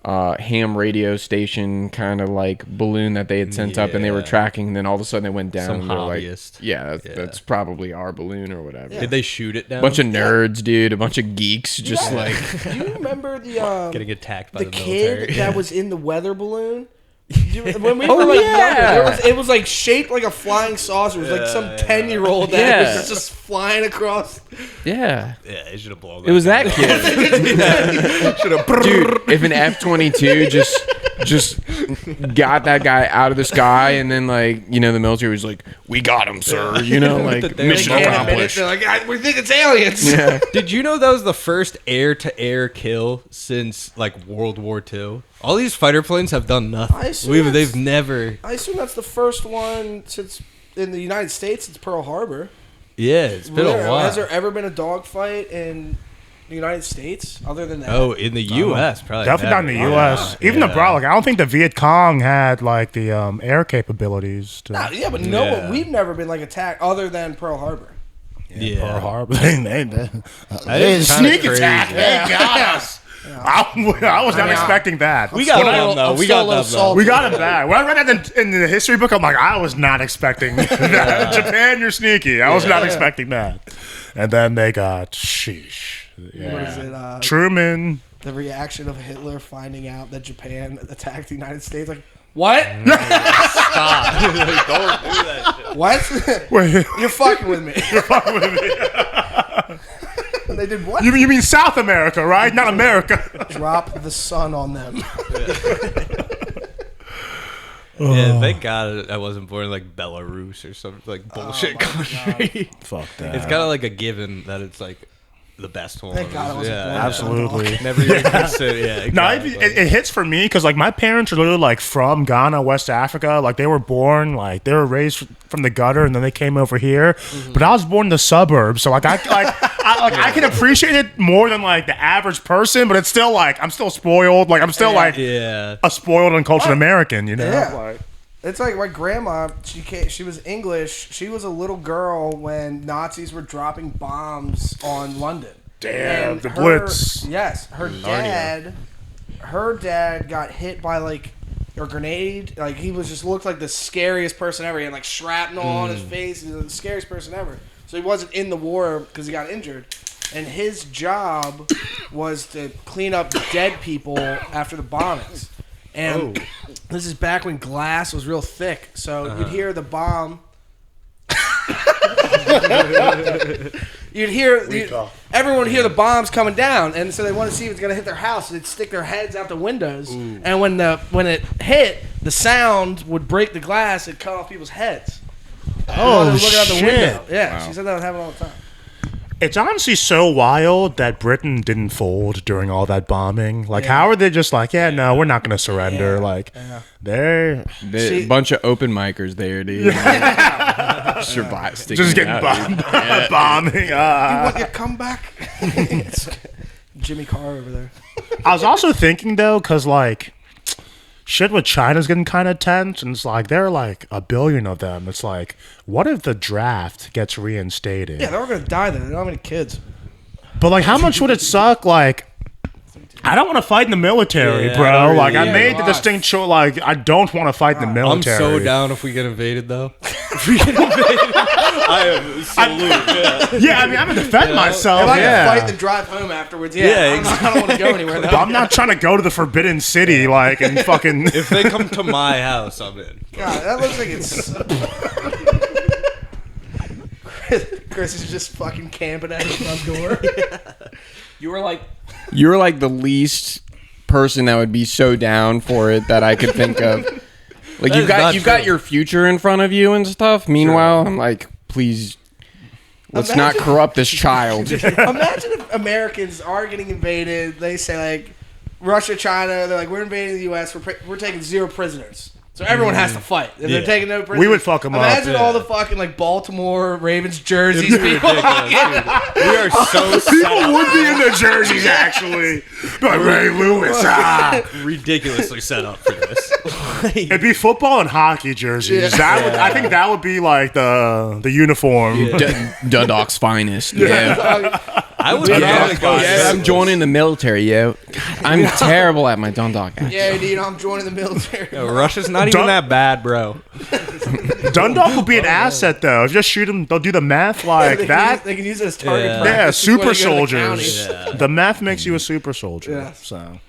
ham radio station kind of like balloon that they had sent up, and they were tracking. And then all of a sudden it went down. Some and they're like, hobbyist. that's probably our balloon or whatever. Did they shoot it down? A bunch of nerds, dude. A bunch of geeks, just like. Do you remember the getting attacked by the kid military. that was in the weather balloon? When we were like younger, it was like shaped like a flying saucer. It was like some 10-year-old that was just flying across. Yeah. Yeah, it should have blown. It was that kid. Dude, if an F-22 just got that guy out of the sky, and then like, you know, the military was like, "We got him, sir." You know, like mission accomplished. They're like, we think it's aliens. Yeah. Did you know that was the first air-to-air kill since like World War II? All these fighter planes have done nothing. They've never. I assume that's the first one since in the United States. It's Pearl Harbor. Yeah, it's been a while. Has there ever been a dogfight in the United States other than that? Oh, in the U.S. probably. Definitely not in the U.S. Even abroad, like I don't think the Viet Cong had like the air capabilities. To, Yeah, but we've never been like attacked other than Pearl Harbor. Yeah. Pearl Harbor. They Sneak attack. They got us. I was not expecting that. We got them though. We got them though. We got it back. When I read that in the history book, I'm like, I was not expecting that. Japan, you're sneaky. I was not expecting that. And then they got sheesh. Yeah. What is it? Truman. The reaction of Hitler finding out that Japan attacked the United States. Like, what? Stop. Don't do that shit. What? Wait. You're fucking with me. You're fucking with me. They did what? You mean South America, right? Not America. Drop the sun on them. Yeah, thank God I wasn't born in like Belarus or some like bullshit country. Fuck that. It's kind of like a given that it's like the best one. Thank God I wasn't born. Absolutely. Never even considered. Yeah, No, exactly. it hits for me because like my parents are literally like from Ghana, West Africa. Like they were born, like they were raised from the gutter, and then they came over here. Mm-hmm. But I was born in the suburbs, so like I can appreciate it more than like the average person. But it's still like I'm still spoiled. Like I'm still like a spoiled and cultured American, you know. Yeah. Like, It's like my grandma. She was English. She was a little girl when Nazis were dropping bombs on London. damn, And the Blitz. Yes, her dad got hit by like a grenade. Like he was just looked like the scariest person ever. He had like shrapnel on his face. He was the scariest person ever. So he wasn't in the war because he got injured. And his job was to clean up dead people after the bombings. And this is back when glass was real thick. So you'd hear the bomb. Everyone would hear the bombs coming down, and so they want to see if it's gonna hit their house. So they'd stick their heads out the windows, and when it hit, the sound would break the glass and cut off people's heads. Oh Looking out the shit! window. Yeah, she said that would happen all the time. It's honestly so wild that Britain didn't fold during all that bombing. Like, how are they just like, yeah, no, we're not going to surrender? Yeah. Like, they're A bunch of open micers there, dude. Survive, just getting bombed. Bombing. You want your comeback? It's Jimmy Carr over there. I was also thinking, though, because, like, shit with China's getting kind of tense, and it's like, there are, like, 1 billion of them. It's like, what if the draft gets reinstated? Yeah, they're all gonna die then. They don't have any kids. But, like, how much would it suck, like... I don't want to fight in the military, bro. Like, I made the distinct choice. Like, I don't want to fight in the I'm military. so down if we get invaded, though. If we get invaded, I am salute. Yeah, I mean, I'm going to defend myself. If I Yeah. can fight and drive home afterwards, I don't want to go anywhere. Though. I'm not trying to go to the Forbidden City, like, and fucking... If they come to my house, I'm in. God, that looks like it's. Chris is just fucking camping at his front door. You were like the least person that would be so down for it that I could think of. Like you've got your future in front of you and stuff. Meanwhile, I'm like, please, let's not corrupt this child. Imagine if Americans are getting invaded. They say like Russia, China. They're like, we're invading the U.S. We're taking 0 prisoners. So everyone has to fight. If they're taking no prisoners, We would fuck 'em up. Imagine all the fucking like Baltimore Ravens jerseys. People. We are so People would be in their jerseys, actually. Like, Ray Lewis, ridiculously set up for this. It'd be football and hockey jerseys. I think that would be like the uniform. Dundalk's finest. Yeah. I would I'm joining the military, yo. God, I'm terrible at my Dundalk accent. Yeah, dude, I'm joining the military. Yo, Russia's not even that bad, bro. Dundalk will be an asset though. If you just shoot them, they'll do the math like that. They can use it as target Yeah. practice Yeah, before super they go to the soldiers. county. The math makes you a super soldier. Yeah. So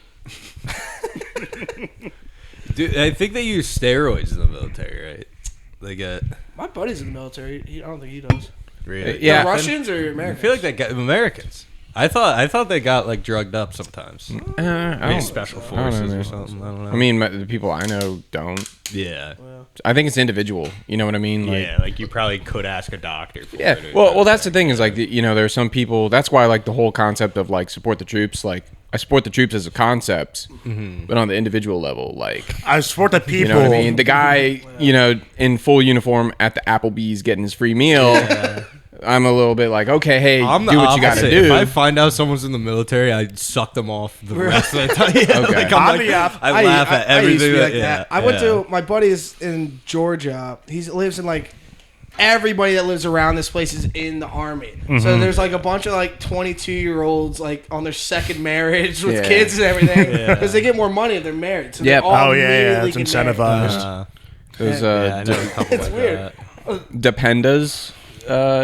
Dude, I think they use steroids in the military, right? They get My buddy's in the military. I don't think he does. really. Yeah. The Russians or I Americans? feel like they got Americans. I thought they got like drugged up sometimes. I Maybe don't- special I don't forces know. or something. I don't know. I mean, the people I know don't. yeah, I think it's individual. You know what I mean? Like, yeah. Like you probably could ask a doctor. For yeah. it or Well, that's the thing is like there's some people. That's why like the whole concept of like support the troops. Like I support the troops as a concept, but on the individual level, like I support the people. you know what I mean. The guy, in full uniform at the Applebee's getting his free meal. I'm a little bit like, okay, hey, I'm the do what you got to opposite. do. If I find out someone's in the military, I suck them off the rest of the time. Yeah, Okay. like, I'm like, the op- I laugh at I used to everything. be like yeah, that. I went yeah. to my buddy's in Georgia. He lives in like everybody that lives around this place is in the army. Mm-hmm. So there's like a bunch of like 22-year-olds like on their second marriage with Yeah. kids and everything because they get more money if they're married. So Yep. they're all Oh yeah, immediately it's get married. incentivized. Those Yeah, I know a couple It's like weird. that. dependas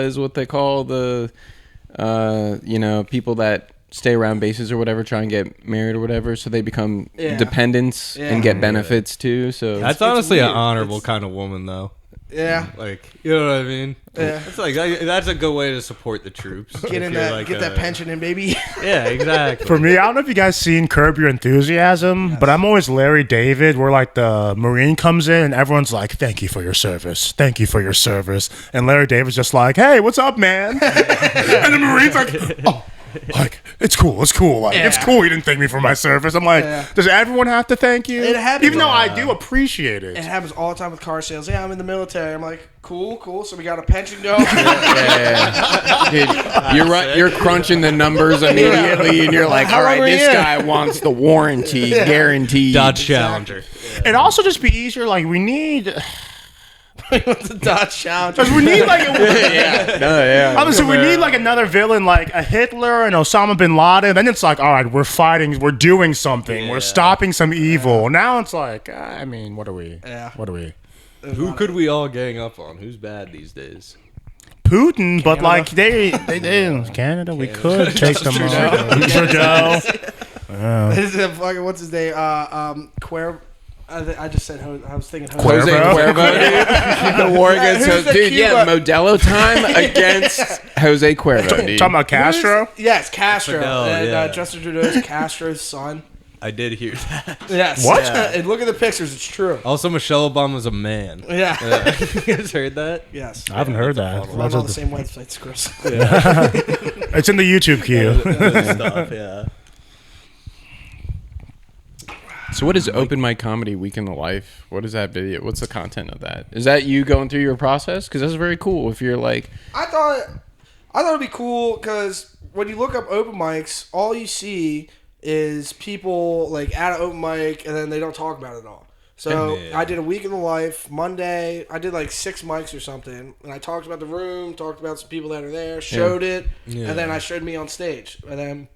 is what they call the people that stay around bases or whatever, try and get married or whatever, so they become Yeah. dependents Yeah. and get benefits too. So That's it's honestly an weird. honorable kind of woman, though. Yeah. Like, you know what I mean? Yeah. It's like that's a good way to support the troops. Get If in you're that, like get that pension in, baby. Yeah, exactly. For me, I don't know if you guys seen Curb Your Enthusiasm, but I'm always Larry David, where like the Marine comes in and everyone's like, "Thank you for your service, thank you for your service," and Larry David's just like, "Hey, what's up, man?" And the Marine's like, "Oh, like it's cool, like it's Yeah. cool. You didn't thank me for my service." I'm like, Yeah. does everyone have to thank you? It happens Even though a I lot. do appreciate it. It happens all the time with car sales. Yeah, I'm in the military. I'm like, cool. So we got a pension going. dude, you're crunching the numbers immediately, and you're like, How all right, long are this you in?" guy wants the warranty guaranteed. Dodge Challenger. It'd also just be easier. Like we need. the Dodge Challenger. Because we need like yeah. obviously we need like another villain like a Hitler and Osama bin Laden. Then it's like, all right, we're fighting, we're doing something, we're stopping some evil. Now it's like, I mean, what are we? Yeah. What are we? Who could we all gang up on? Who's bad these days? Putin, but like they Canada, we could take them on. Trudeau. This is a fucking, what's his name? I just said, I was thinking Jose Cuervo. Cuervo, dude. The war against Who's the dude. Yeah, Cuba? Modelo time against Jose Cuervo, dude. Talking about Castro. Yes, Castro. Fidel, and yeah. Justin Trudeau's Castro's son. I did hear that. Yes. What? And look at the pictures. It's true. Also, Michelle Obama's a man. Yeah. You guys heard that? Yes. I haven't heard that. We're on all the same websites, Chris. It's in the YouTube queue. Stuff, yeah. So what is Open Mic Comedy Week in the Life? What is that video? What's the content of that? Is that you going through your process? Because that's very cool. If you're like, I thought it'd be cool because when you look up open mics, all you see is people like at an open mic and then they don't talk about it at all. So Yeah. I did a week in the life. Monday, I did like 6 mics or something, and I talked about the room, talked about some people that are there, showed it, and then I showed me on stage. And then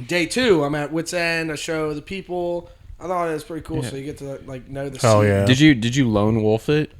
day 2, I'm at Wits End. I show the people. I thought it was pretty cool, so you get to like know the Hell scene. yeah. did you lone wolf it?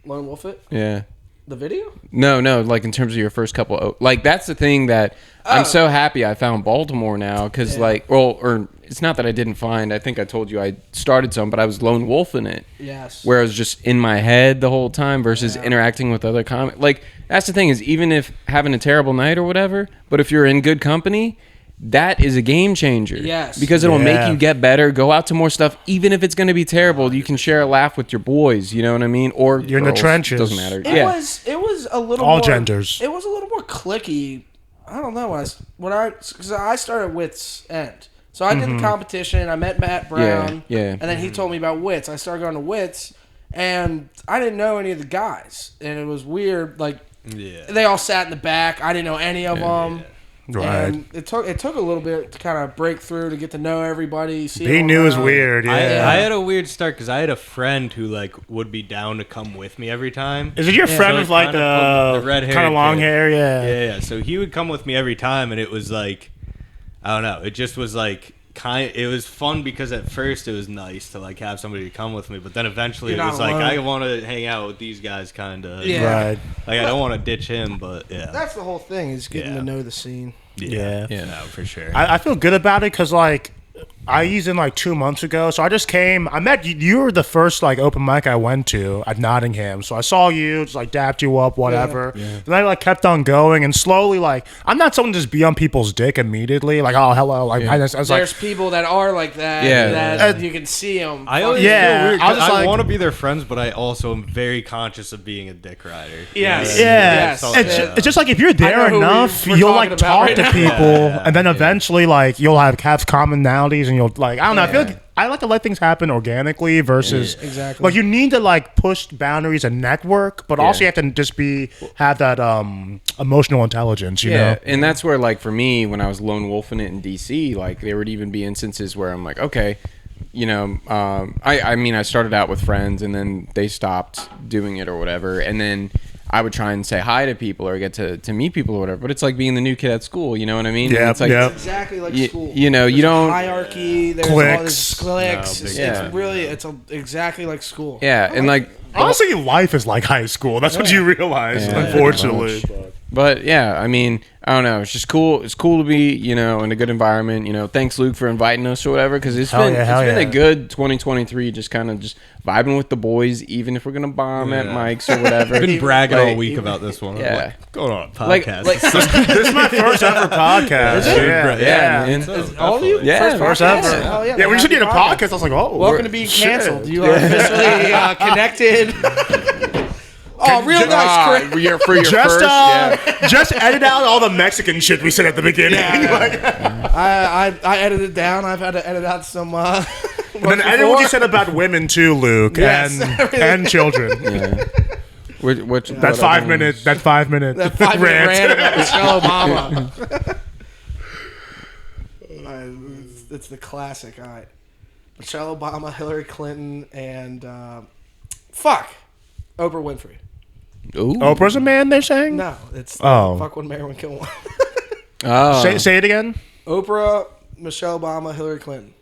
Lone Wolf it? Yeah. The video? No, like in terms of your first couple, like that's the thing that I'm so happy I found Baltimore now because or it's not that I didn't find. I think I told you I started some, but I was lone wolfing it. Yes. Where I was just in my head the whole time versus interacting with other comics. Like that's the thing is even if having a terrible night or whatever, but if you're in good company, that is a game changer. Yes. Because it'll Yeah. make you get better, go out to more stuff, even if it's going to be terrible. You can share a laugh with your boys, you know what I mean? Or You're in the girls, trenches. Doesn't matter. It was a little All more, genders. It was a little more clicky. I don't know because I started Wits End, so I did the competition. I met Matt Brown, Yeah. and then he told me about Wits. I started going to Wits, and I didn't know any of the guys, and it was weird. Like they all sat in the back. I didn't know any of them. Right. And it took a little bit to kind of break through to get to know everybody. See Being them new is around. weird. Yeah. I had a weird start because I had a friend who like would be down to come with me every time. Is it your friend So with like kinda the red hair, kind of long hair? Yeah. Yeah. So he would come with me every time, and it was like, I don't know. It just was like it was fun because at first it was nice to like have somebody to come with me, but then eventually You're it not was like alone. I want to hang out with these guys, kind of. Yeah. Right. Like I don't want to ditch him, but yeah. That's the whole thing, is getting Yeah. to know the scene. Yeah. No, for sure. I feel good about it because like I eased in like 2 months ago, so I just came. I met you. You were the first like open mic I went to at Nottingham, so I saw you, just like dapped you up, whatever. Then I like kept on going, and slowly like I'm not someone to just be on people's dick immediately, like oh hello, like I was like There's people that are like that. Yeah. That you can see them. I always Yeah, feel weird. I was just I like- want to be their friends, but I also am very conscious of being a dick rider. Yes. yeah. Yes. It's just like if you're there know who enough, we're you'll talking like about talk right to now. people, and then eventually like you'll have commonalities, and you'll like I don't know. I feel like I like to let things happen organically versus Exactly. like you need to like push boundaries and network, but also you have to just have that emotional intelligence. You know. And that's where, like, for me, when I was lone wolfing it in DC, like, there would even be instances where I'm like, okay, you know, I mean, I started out with friends, and then they stopped doing it or whatever, and then I would try and say hi to people or get to meet people or whatever. But it's like being the new kid at school, you know what I mean? Yeah, And it's like, yeah. Exactly like You- school. you know, you There's a don't- hierarchy. There's all Cliques. this cliques. No, big It's time. really exactly like school. yeah, and like, Honestly, life is like high school. That's what you realize, Yeah. unfortunately. but yeah, I mean, I don't know. It's just cool. It's cool to be, you know, in a good environment. You know, thanks Luke for inviting us or whatever, because it's Hell been yeah, hell a yeah. good 2023. Just kind of just vibing with the boys, even if we're gonna bomb at mics or whatever. I've been bragging all Like, week about this one. Yeah. Like, going on a Like, podcast. This is my first ever podcast. Yeah, yeah, man. All of you? Yeah, First podcast? ever. Hell Yeah, we should need a podcast. I was like, oh, Welcome to being shit. canceled. You are officially connected. Oh, real nice, Chris. for your Just first, yeah. just edit out all the Mexican shit we said at the beginning. Like, I edited down. I've had to edit out some. and then edit what you said about women too, Luke, Yes, and children. Yeah. That 5 minute. That 5 minute. That 5 minute rant. rant about Michelle Obama. It's the classic. All right, Michelle Obama, Hillary Clinton, and Oprah Winfrey. Ooh. Oprah's a man, they're saying? No, it's Oh. fuck one, marry one, kill one. Oh. Say it again. Oprah, Michelle Obama, Hillary Clinton.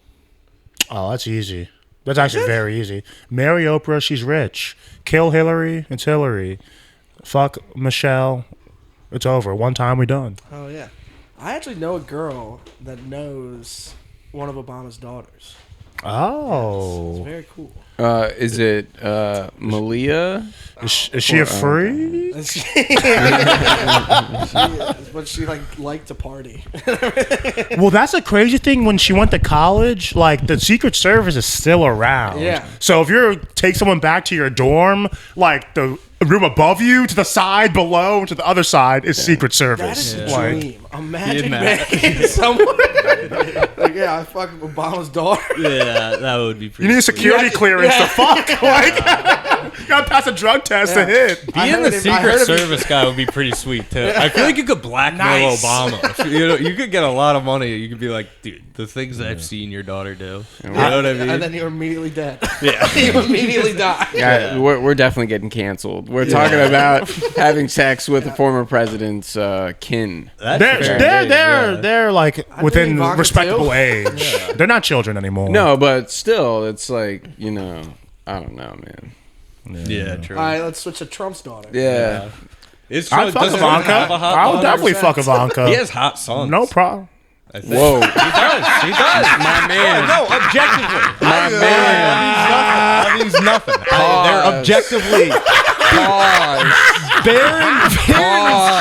Oh, that's easy. That's actually very easy. Marry Oprah, she's rich. Kill Hillary, it's Hillary. Fuck Michelle, it's over. One time, we done. Oh yeah, I actually know a girl that knows one of Obama's daughters. It's Oh. very cool. Is it Malia? Is she a freak? And but she liked to party. Well, that's a crazy thing. When she went to college, like the Secret Service is still around. Yeah. So if you take someone back to your dorm, like the room above you, to the side, below, to the other side is Secret Service. That is a Like, dream. Imagine Imagine. being someone. Like, yeah, I fuck Obama's daughter. yeah, that would be pretty you need a security Yeah. clearance Yeah. to fuck. Like, you gotta pass a drug test to hit. Being heard the him- I Secret heard him- Service guy would be pretty sweet too. I feel like you could blackmail Nice. Obama. You know, you could get a lot of money. You could be like, dude, the things I've seen your daughter do. You know what I mean? And then you're immediately dead. Yeah. You immediately die. Yeah, we're definitely getting canceled. We're talking about having sex with the former president's kin. That's fair. They're like within Ivanka respectable too. age. They're not children anymore. No, but still, it's like, you know, I don't know, man. Yeah, true. All right, let's switch to Trump's daughter. Yeah. It's I'd true. fuck Does he Ivanka. have a hot I would daughter? definitely fuck Ivanka. He has hot sons. No problem. I think. Whoa. He does. He does. My man. No, objectively. My man. That means nothing. They're objectively. Pause. Baron's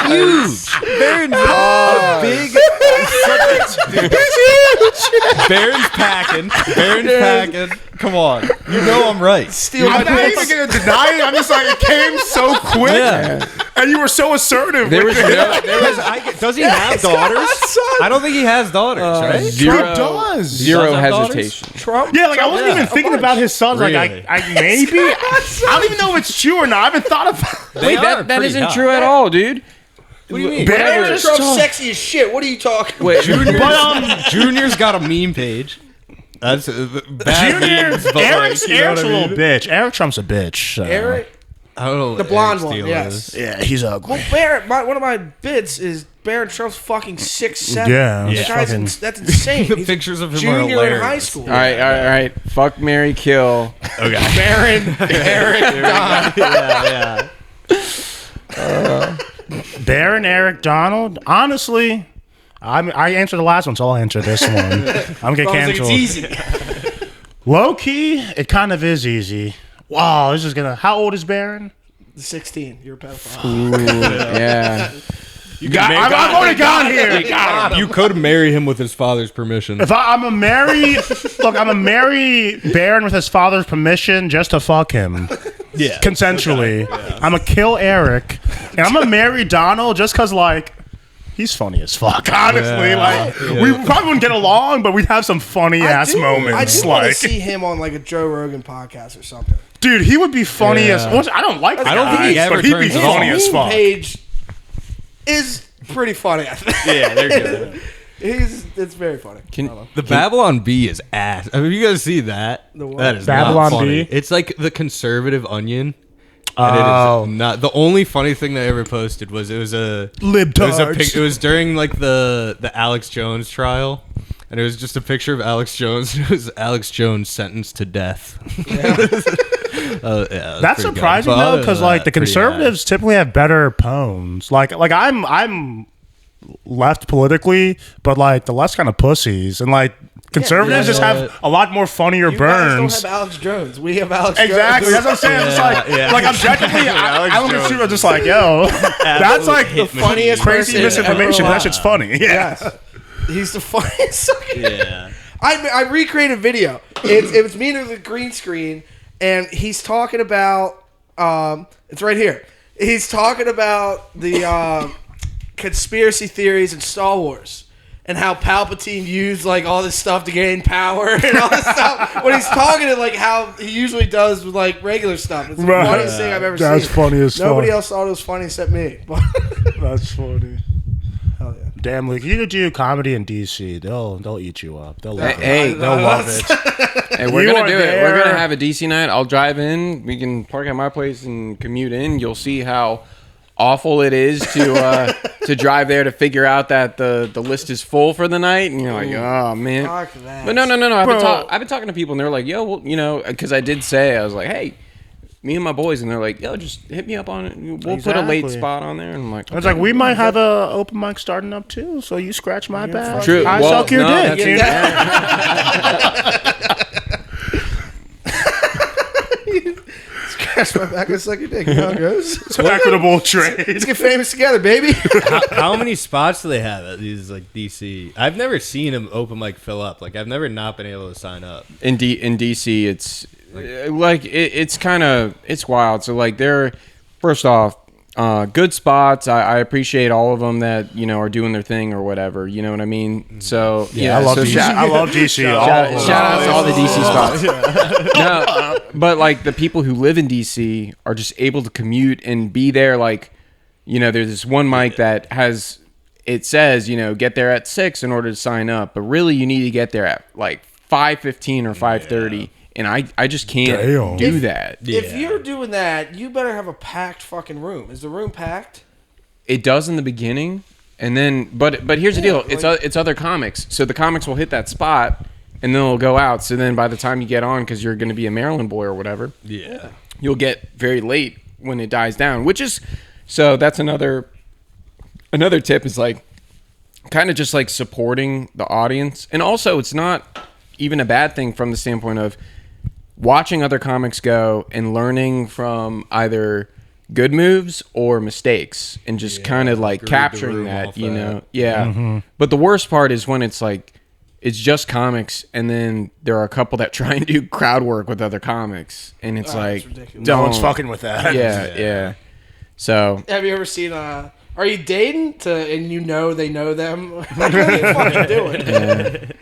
huge. Baron's a big. Baron's packing. Baron's packing. Come on. You know I'm right. I'm not even gonna deny it. I'm just like, it came so quick, Yeah. and you were so assertive. There with was it. no, Does he have daughters? I don't think he has daughters, right? zero, does. zero Does have daughters? hesitation. Trump. Yeah, like I wasn't even thinking about his sons. Like Really? I maybe. I don't even know if it's true or not. I haven't thought about. They Wait, are that pretty isn't hot. true at all, dude. What do you mean? Barron Barron is Trump's tough. sexy as shit. What are you talking Wait, Junior's got a meme page. That's bad memes, but Eric's like, you know Eric's a what I little mean? bitch. Eric Trump's a bitch. So. Eric? I don't know. The what blonde Eric's one, deal yes. is. Yeah, he's ugly. Well, Barron, one of my bits is Barron Trump's fucking 6'7". Yeah, The yeah. guy's Fucking- that's insane. The He's pictures of him are junior in hilarious. high school. all right. Fuck, marry, kill. Okay. Barron, Eric, Don. Barron, Eric, Donald. Honestly, I answered the last one, so I'll answer this one. I'm gonna get Sounds like canceled. it's easy. Low key, it kind of is easy. Wow, this is gonna. How old is Barron? 16. You're a pedophile. Yeah. I've already got here. You could marry him with his father's permission. If I'm a marry, look, I'm a marry Barron with his father's permission just to fuck him. Yeah. Consensually. I'm a kill Eric, and I'm a marry Donald just cause like he's funny as fuck. Honestly, we probably wouldn't get along, but we'd have some funny ass moments. I do want to Like, see him on like a Joe Rogan podcast or something. dude, he would be funny as. I don't like. I don't think he ever but he'd be turns it on. funny as His meme fuck. page is pretty funny. I think. Yeah, they're good. It's very funny. The Babylon Bee is ass. I mean, you guys see that? The what? That is Babylon not funny. Bee? It's like the conservative Onion. Oh. And it is not the only funny thing they ever posted was it was Libtards. it was during like the Alex Jones trial, and it was just a picture of Alex Jones. It was Alex Jones sentenced to death. That's surprising though, because like the conservatives typically have better poems. Like I'm left politically, but like the left's kind of pussies, and like conservatives just have a lot more funnier You burns. guys don't have Alex Jones. We have Alex Exactly, Jones. that's what I'm saying. It's like objectively, I look at you and just like, yo, that's like the funniest crazy person misinformation. ever That shit's funny. Yeah. Yes. He's the funniest. Yeah. I recreated a video. It was me with a green screen, and he's talking about. It's right here. He's talking about the conspiracy theories in Star Wars and how Palpatine used like all this stuff to gain power and all this stuff. When he's talking to like how he usually does with like regular stuff. It's the Right. funniest thing I've ever seen. That's funny as fuck. Nobody else thought it was funny except me. That's funny. Hell yeah. Damn, Luke, you could do comedy in DC. They'll eat you up. They'll love it. Hey, They'll love it. Hey, we're You gonna are do it. We're there. gonna have a DC night. I'll drive in. We can park at my place and commute in. You'll see how awful it is to drive there to figure out that the list is full for the night, and you're like, oh man. Fuck that. But no. Bro. I've been talking to people, and they're like, yo, well, you know, because I did say I was like, hey, me and my boys, and they're like, yo, just hit me up on it. We'll put a late Exactly. spot on there, and I'm like, It's like we might have a open mic starting up too, so you scratch my back. True. I Well, suck your no, dick. that's- Scratch my back and suck your dick. You know how it goes. It's an equitable trade. Let's get famous together, baby. How many spots do they have at these like DC? I've never seen an open mic fill up. Like I've never not been able to sign up. in DC, it's like it's kind of it's wild. So like they're first off good spots. I appreciate all of them that are doing their thing or whatever. You know what I mean? So yeah, I love so DC. I love DC. Shout out to all the DC spots. No, but like the people who live in DC are just able to commute and be there. Like there's this one mic that has. It says, get there at 6 in order to sign up, but really you need to get there at like 5:15 or 5:30, and I just can't Damn. do that. If you're doing that, you better have a packed fucking room. Is the room packed? It does in the beginning, and then but here's the deal: it's other comics, so the comics will hit that spot, and then it'll go out. So then by the time you get on, because you're going to be a Maryland boy or whatever, you'll get very late when it dies down. Which is so that's another tip is like kind of just like supporting the audience, and also it's not even a bad thing from the standpoint of watching other comics go and learning from either good moves or mistakes, and just kind of like read the capturing room that, off that. Yeah. But the worst part is when it's like it's just comics, and then there are a couple that try and do crowd work with other comics, and it's like ridiculous. No one's don't- fucking with that. yeah. So Have you ever seen are you dating and they know them? What are you fucking doing?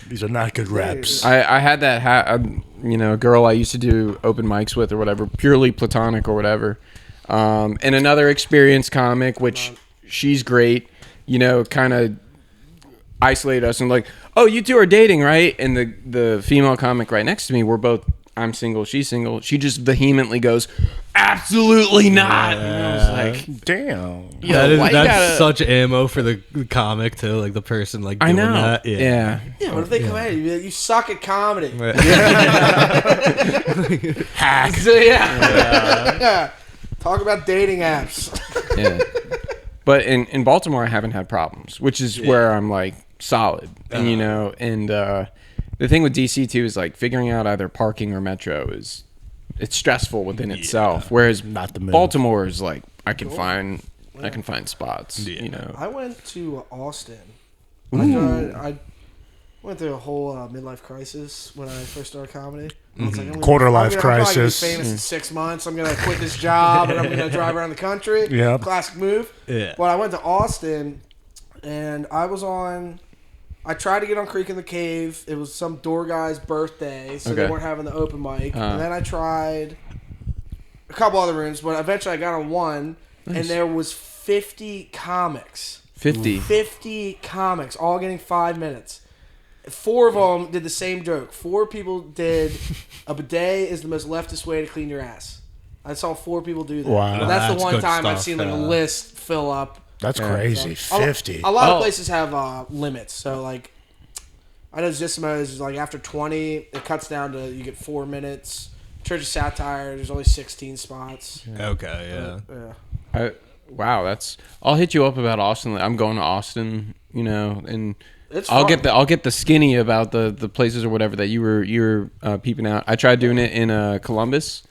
These are not good reps. I had that a girl I used to do open mics with or whatever, purely platonic or whatever, and another experienced comic, which she's great, you know, kind of isolate us and like, oh, you two are dating, right? And the female comic right next to me, we're both, I'm single, she's single. She just vehemently goes, absolutely not. And I was like, Damn. That's such ammo for the comic too, like the person like doing I know. that. Yeah. Yeah, what if they come at you? You suck at comedy. Hack. So, yeah. Talk about dating apps. Yeah. But in Baltimore, I haven't had problems, which is where I'm like solid. And, you know, and the thing with DC too is like figuring out either parking or metro it's stressful within itself. Whereas Not the move. Baltimore is like, I can find spots, you know. I went to Austin. I went through a whole midlife crisis when I first started comedy. It's like, Quarter-life I'm probably crisis. be famous in 6 months. I'm gonna quit this job and I'm gonna drive around the country. Yep. Classic move. Yeah. But I went to Austin, and I tried to get on Creek in the Cave. It was some door guy's birthday, so they Okay. weren't having the open mic. And then I tried a couple other rooms, but eventually I got on one, and there was 50 comics. 50 comics, all getting 5 minutes. 4 of them did the same joke. 4 people did a bidet is the most leftist way to clean your ass. I saw 4 people do that. Wow. And that's the That's one good time I've stuff, seen like a yeah. list fill up. That's crazy. 50. A lot of places have limits. So like, I know Zissimo's is like after 20, it cuts down to you get 4 minutes. Church of Satire, there's only 16 spots. Okay, yeah. Wow, I'll hit you up about Austin. I'm going to Austin, you know, and It's I'll fun. get the skinny about the places or whatever that you were peeping out. I tried doing it in Columbus,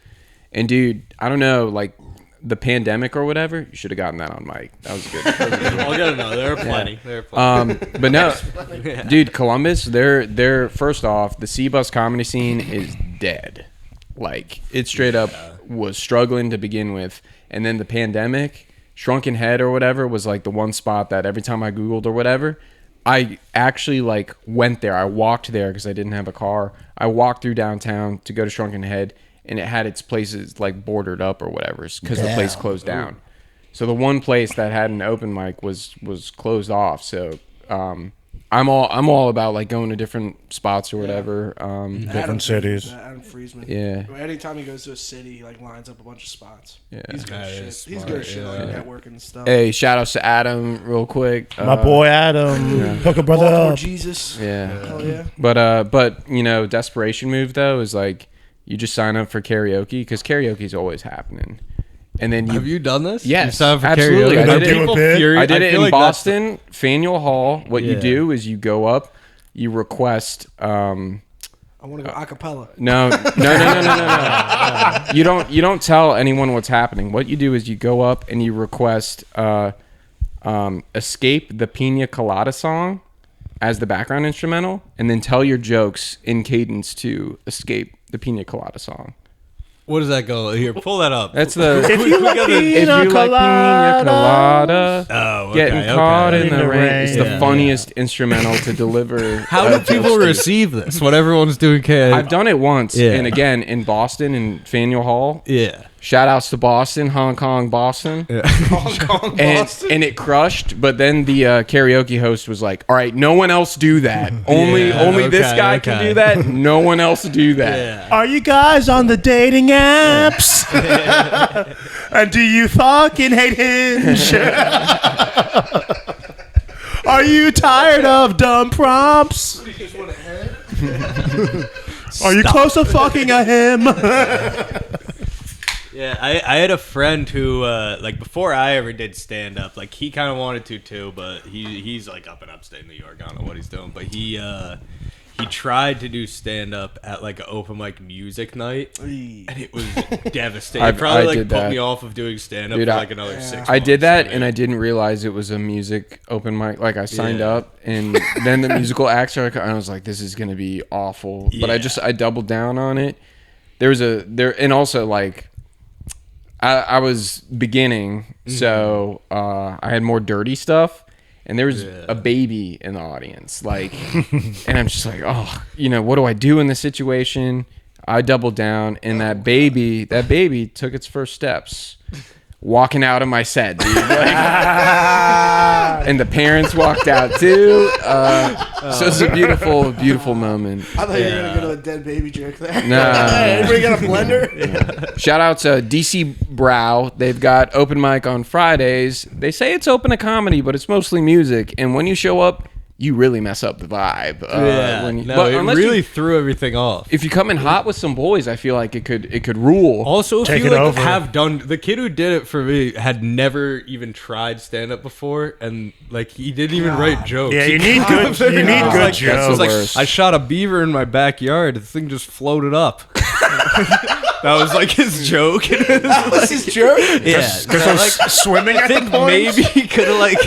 and dude, I don't know, like the pandemic or whatever. You should have gotten that on mic. That was good. I'll get another. There are plenty. There are plenty. But no, dude, Columbus, they're first off, the C-Bus comedy scene is dead. Like it straight up was struggling to begin with, and then the pandemic, Shrunken Head or whatever was like the one spot that every time I Googled or whatever, I actually like went there. I walked there because I didn't have a car. I walked through downtown to go to Shrunken Head, and it had its places like bordered up or whatever because the place closed down. So the one place that had an open mic was closed off. So I'm all about like going to different spots or whatever. Different cities. Adam Friesman. Yeah. Anytime he goes to a city, he like lines up a bunch of spots. Yeah. He's good That at shit. is He's smart, good at shit like yeah. networking and stuff. Hey, shout outs to Adam real quick. My boy Adam. Hook a brother Baltimore up. Jesus. Yeah. Hell yeah. But you know, desperation move though is like you just sign up for karaoke because karaoke's always happening, and then Have you done this? Yes, You signed up for absolutely. karaoke? I Are did it. people I furious? I did it feel in like that's- Boston, Faneuil Hall. What you Yeah. do is you go up, you request. I want to go a cappella. No. You don't tell anyone what's happening. What you do is you go up and you request "Escape the Pina Colada" song as the background instrumental, and then tell your jokes in cadence to "Escape the Pina Colada" song. What does that go? Here, pull that up. That's the If you like if pina you like pina colada, Oh, okay, getting caught okay. in the rain. It's the Yeah. funniest instrumental to deliver. How do people receive this when everyone's doing karaoke? I've done it once, Yeah. and again in Boston in Faneuil Hall. Yeah. Shout outs to Boston, Hong Kong, Boston. Hong Kong, Boston. And it crushed, but then the karaoke host was like, "All right, no one else do that. Only this okay, guy can okay. do that. No one else do that." Yeah. Are you guys on the dating apps? And do you fucking hate Hinge? Are you tired of dumb prompts? Are you close to fucking a him? Yeah, I had a friend who, like, before I ever did stand up, like, he kind of wanted to too, but he's like up in upstate New York. I don't know what he's doing, but he tried to do stand up at like an open mic music night, and it was devastating. It probably I like did put that. me off of doing stand up Dude, for I- like another 6 months. I did that, mean, and I didn't realize it was a music open mic. Like I signed Yeah. up, and then the musical acts are. I was like, "This is gonna be awful," but Yeah. I doubled down on it. And also like, I was beginning, so I had more dirty stuff, and there was a baby in the audience, like, and I'm just like, oh, you know, what do I do in this situation? I doubled down, and that baby took its first steps. walking out of my set, dude. And the parents walked out too. So it's a beautiful, beautiful moment. I thought you were gonna go to a dead baby joke there. Nah. Hey, anybody got a blender? Shout out to DC Brow. They've got open mic on Fridays. They say it's open to comedy, but it's mostly music. And when you show up, you really mess up the vibe. It really threw everything off. If you come in hot with some boys, I feel like it could rule. Also, if Take you it like over. have done, the kid who did it for me had never even tried stand up before, and like he didn't even write jokes. Yeah, He you need good. commented You need on it. good Like, That's it was the like, worst. I shot a beaver in my backyard. The thing just floated up. That was like his joke. That was his joke. Yeah, Because I was swimming at I the think point. maybe he could have like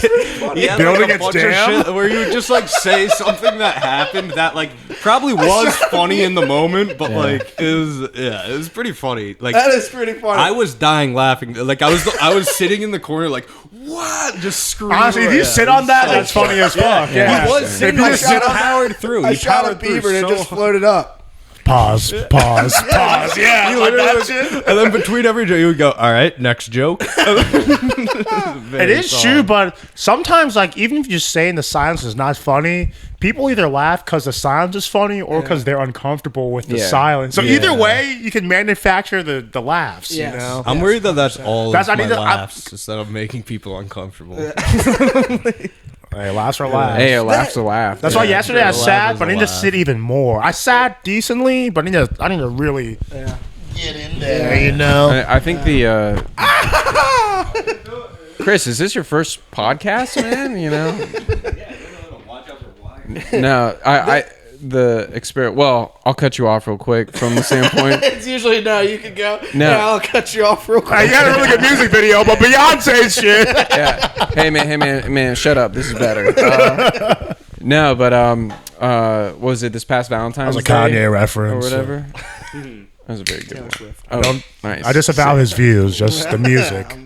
he had Building like a its bunch of dam? shit where you would just like say something that happened that like probably was funny in the moment, but like it was pretty funny. Like That is pretty funny. I was dying laughing. Like I was sitting in the corner like what, just screaming. Honestly, if you sit on that, that's funny as fuck. Yeah. He was sitting. If you He sit on powered through. I He shot a powered through beaver and it so just hard. floated up. Pause. Yeah. He like literally that was- shit. and then between every joke, he would go, "All right, next joke." It is true, but sometimes, like, even if you're saying the silence is not funny, people either laugh because the silence is funny or because they're uncomfortable with the Yeah. silence. So either way, you can manufacture the laughs. Yes. You know. I'm worried that that's all That's- of I my need to- laughs, instead of making people uncomfortable. Hey, laughs are laughs. Hey, a laugh's a laugh. That's why Yeah. yesterday I a laugh sat, is but I a need to laugh. sit even more. I sat decently, but I need to really get in there. You know. I think the Chris, is this your first podcast, man? You know. No, I the experience. Well, I'll cut you off real quick from the standpoint. It's usually no. You can go. No. Yeah, I'll cut you off real quick. You got a really good music video, but Beyonce shit. Yeah. Hey man, shut up. This is better. No, but what was it this past Valentine's That was a Day Kanye or reference. whatever? That was a very good one. Oh, nice. I disavow his views, just the music.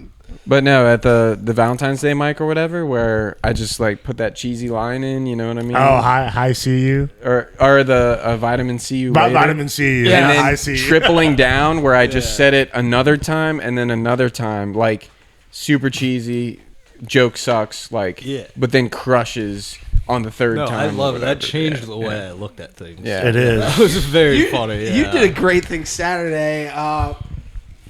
But no, at the Valentine's Day mic or whatever, where I just like put that cheesy line in, you know what I mean? Oh, hi, see you. Or the vitamin C you later. Vitamin C. And Yeah, then I see you. tripling down where I just said it another time and then another time, like super cheesy, joke sucks, like, but then crushes on the third No, time. I or love it. That whatever. changed Yeah, the way I looked at things. Yeah. It is. That was very funny. Yeah. You did a great thing Saturday.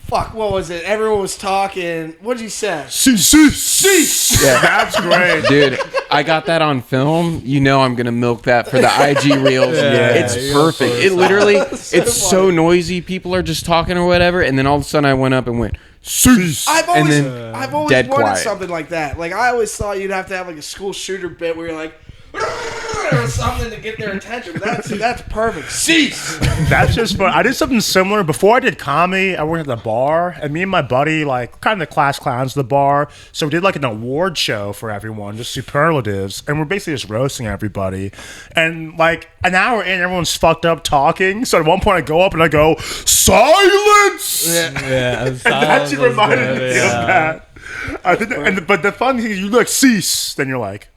Fuck, what was it? Everyone was talking. What did you say? Cease. Yeah, that's great. Dude, I got that on film. You know I'm gonna milk that for the IG reels. It's perfect. It literally, it's so noisy. People are just talking or whatever, and then all of a sudden I went up and went cease, I've and always then wanted dead quiet. something like that. Like I always thought you'd have to have like a school shooter bit where you're like or something to get their attention. But that's perfect. Cease. That's just fun. I did something similar before I did comedy. I worked at the bar, and me and my buddy, like, kind of the class clowns of the bar. So we did like an award show for everyone, just superlatives, and we're basically just roasting everybody. And like an hour in, everyone's fucked up talking. So at one point, I go up and I go, "Silence!" Yeah, And that just reminded me of that. But the fun thing is, you like cease, then you're like,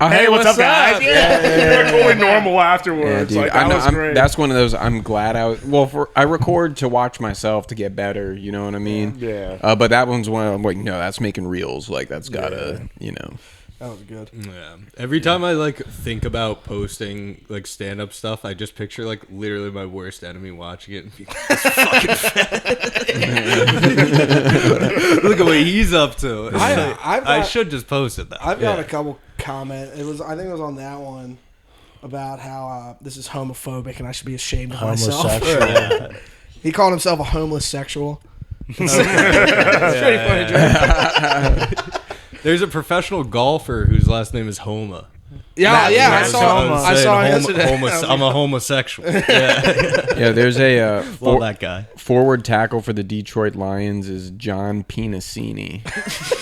Oh, "Hey, what's up, guys?" Yeah. They're totally normal Yeah, afterwards. dude, Like, that was great. that's one of those. I'm glad I record to watch myself to get better. You know what I mean? Yeah. But that one's one. I'm like, no, that's making reels. Like that's gotta, you know. That was good. Yeah. Every time I like think about posting like stand up stuff, I just picture like literally my worst enemy watching it and being like, "This fucking fat." Look at what he's up to. I should just post it though. I've got a couple comment. I think it was on that one about how this is homophobic and I should be ashamed of myself. Homosexual. He called himself a homeless sexual. It's pretty funny joke. There's a professional golfer whose last name is Homa. Yeah, I saw him saying yesterday. I'm a homosexual. Yeah. Yeah, there's a Love that guy. forward tackle for the Detroit Lions is John Pinacini.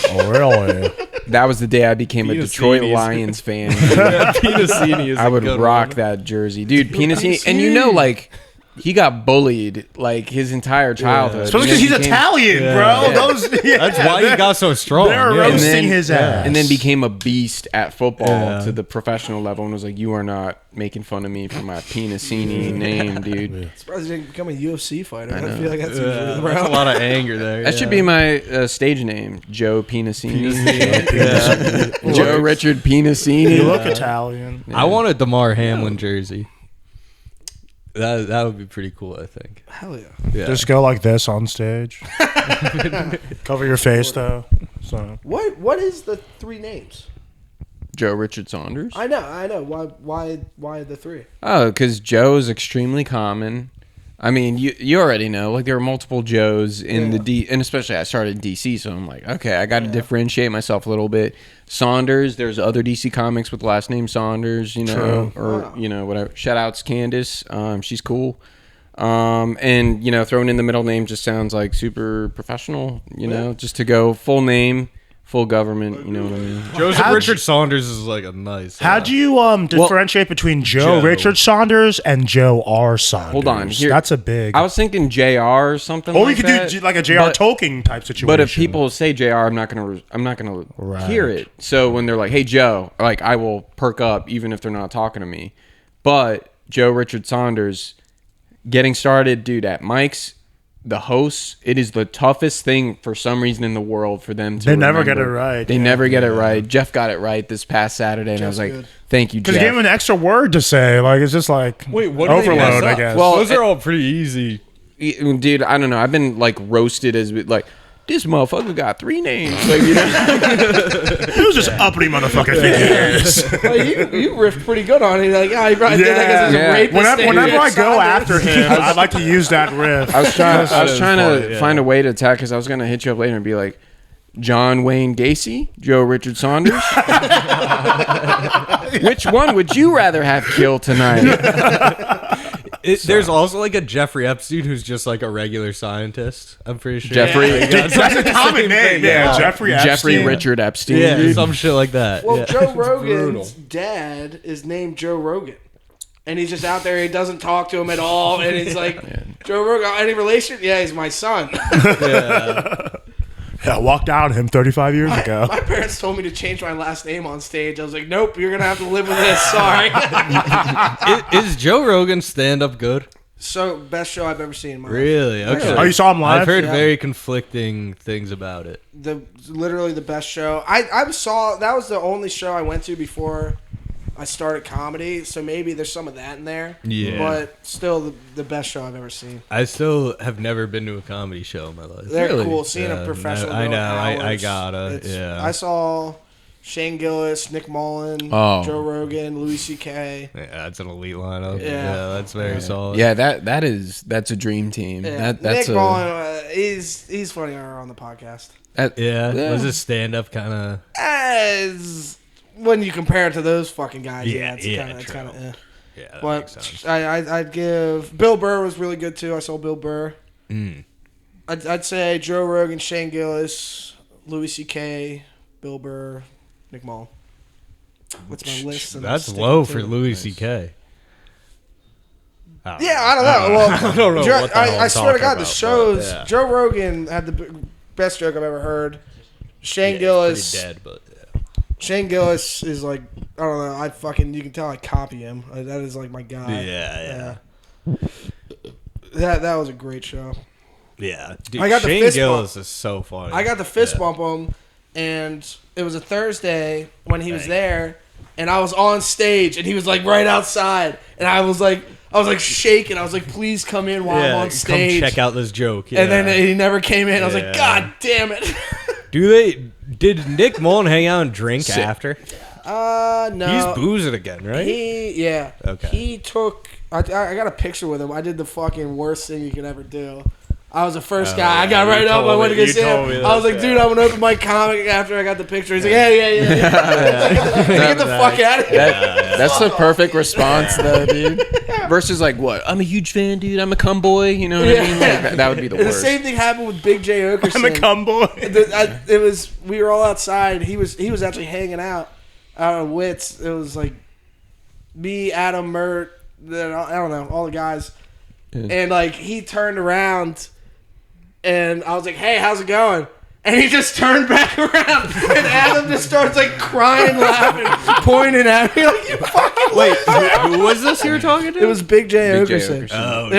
Oh, really? That was the day I became a Detroit Pinacini's- Lions fan. Pinacini is I a would good rock one. that jersey, dude. Pinacini, and you know, like he got bullied like his entire childhood. Especially because he's Italian, bro. That's why he got so strong. They're yeah. roasting his ass. And then became a beast at football to the professional level and was like, you are not making fun of me for my Pinasini name, dude. Surprised he didn't become a UFC fighter. I feel like that's usually That's a lot of anger there. That should be my stage name, Joe Pinasini. Joe Richard Pinasini. You look Italian. I want a DeMar Hamlin jersey. That would be pretty cool, I think. Hell yeah. Yeah. Just go like this on stage. Cover your face though. So What is the 3 names? Joe Richard Saunders. I know. Why the 3? Oh, because Joe is extremely common. I mean, you already know. Like there are multiple Joes in the and especially I started in DC, so I'm like, okay, I got to differentiate myself a little bit. Saunders, there's other DC comics with the last name Saunders, you know, whatever. Shout outs Candace, she's cool. And throwing in the middle name just sounds like super professional, just to go full name. Full government, you know what I mean? Joseph Richard Saunders is like a nice. how do you differentiate between Joe Richard Saunders and Joe R. Saunders? Hold on, here, that's a big. I was thinking JR or something. Or like we could that, do like a J.R. Tolkien type situation. But if people say JR, I'm not gonna hear it. So when they're like, "Hey Joe," like I will perk up even if they're not talking to me. But Joe Richard Saunders, getting started, dude, at Mike's. The hosts, it is the toughest thing for some reason in the world for them to. They never get it right. They never get it right. Jeff got it right this past Saturday, and I was like, "Thank you, Jeff." Because he gave him an extra word to say. Like it's just like overload, I guess. Well, those are all pretty easy. Dude, I don't know. I've been like roasted as like. This motherfucker got 3 names. Like, It was just uppity motherfucker. You riffed pretty good on it. Like, he probably did that because he's a rapist. Whenever I go after him, I'd like to use that riff. I was trying to find a way to attack because I was going to hit you up later and be like, John Wayne Gacy, Joe Richard Saunders. Which one would you rather have killed tonight? There's also like a Jeffrey Epstein who's just like a regular scientist. I'm pretty sure. Jeffrey, That's a common name. Yeah, Jeffrey Epstein. Jeffrey Richard Epstein. Yeah, dude. some shit like that. Well, yeah. Joe Rogan's dad is named Joe Rogan. And he's just out there. He doesn't talk to him at all. And he's like, Joe Rogan, any relation? Yeah, he's my son. Yeah, I walked out on him 35 years ago. My parents told me to change my last name on stage. I was like, nope, you're going to have to live with this. Sorry. Is Joe Rogan's stand-up good? So, best show I've ever seen in my life. Really? Okay. Oh, you saw him live? I've heard very conflicting things about it. Literally the best show. I saw, that was the only show I went to before I started comedy, so maybe there's some of that in there. Yeah. But still the best show I've ever seen. I still have never been to a comedy show in my life. They're Really? Cool. Seeing a professional. I know. I hours, gotta. Yeah. I saw Shane Gillis, Nick Mullen, Joe Rogan, Louis C.K. Yeah, that's an elite lineup. Yeah. Yeah, that's very solid. Yeah, that's a dream team. Yeah. That's Nick Mullen, he's funny on the podcast. Was his stand-up kind of... As when you compare it to those fucking guys, Yeah, it's kind of. Yeah, that But makes sense. I'd give Bill Burr was really good too. I saw Bill Burr. I'd say Joe Rogan, Shane Gillis, Louis C.K., Bill Burr, Nick Mullen. What's my list? And That's sticking low to for it. Louis C.K. Yeah, I don't know. Well, I don't know what the hell I I'm swear to talking God, the about, shows. but, yeah. Joe Rogan had the best joke I've ever heard. Shane Yeah, Gillis. he's pretty dead, but... Shane Gillis is like, I don't know. You can tell I copy him. That is like my guy. Yeah. That was a great show. Yeah. Dude, I got the Shane fist Gillis bump. is so funny. I got the fist bump him, and it was a Thursday when he was there, and I was on stage, and he was like right outside, and I was like shaking. I was like, please come in while I'm on stage. Come check out this joke. And then he never came in. I was like, God damn it. Did Nick Mullen hang out and drink after? No. He's boozing again, right? Okay. He took. I got a picture with him. I did the fucking worst thing you could ever do. I was the first guy. I got right up. I went to go see him. I was like, dude, I'm gonna open my comic after I got the picture. He's like, yeah. Get the fuck out of here. That's the perfect response, though, dude. Versus like, what? I'm a huge fan, dude. I'm a cum boy. You know what I mean? Like, that would be the And worst. the same thing happened with Big J Okerson. I'm a cum boy. It was we were all outside. He was actually hanging out of Wits. It was like me, Adam, Mert, I don't know, all the guys. and like he turned around, and I was like, "Hey, how's it going?" And he just turned back around, and Adam just starts like crying, laughing, pointing at me like, "You fucking Wait, who was this you were talking to? It was Big J Big J Okerson. Okerson. Oh,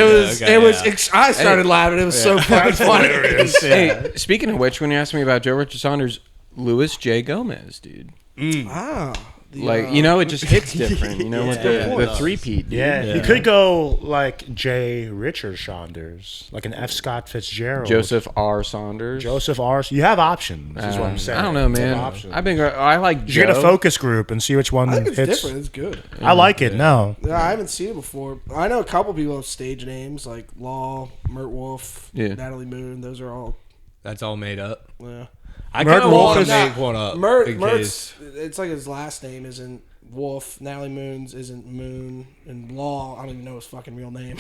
It was. I started laughing. It was so fucking funny. Hey, speaking of which, when you asked me about Joe Richard Saunders, Louis J. Gomez, dude. Wow. Like, it just hits different, with the three-peat, dude. Yeah, you could go like J. Richard Saunders, like an F. Scott Fitzgerald, Joseph R. Saunders. Joseph R. You have options, is what I'm saying. I don't know, You have man. options. I like You Joe. get a focus group and see which one I think it's hits. different. It's good. I like it. No, Yeah, I haven't seen it before. I know a couple people have stage names like Law, Mert Wolf, Yeah. Natalie Moon. Those are all. That's all made up. Yeah. I Mert kind of Wolf want is- to make one up. Mert's. It's like his last name isn't Wolf. Natalie Moon's isn't Moon. And Law, I don't even know his fucking real name.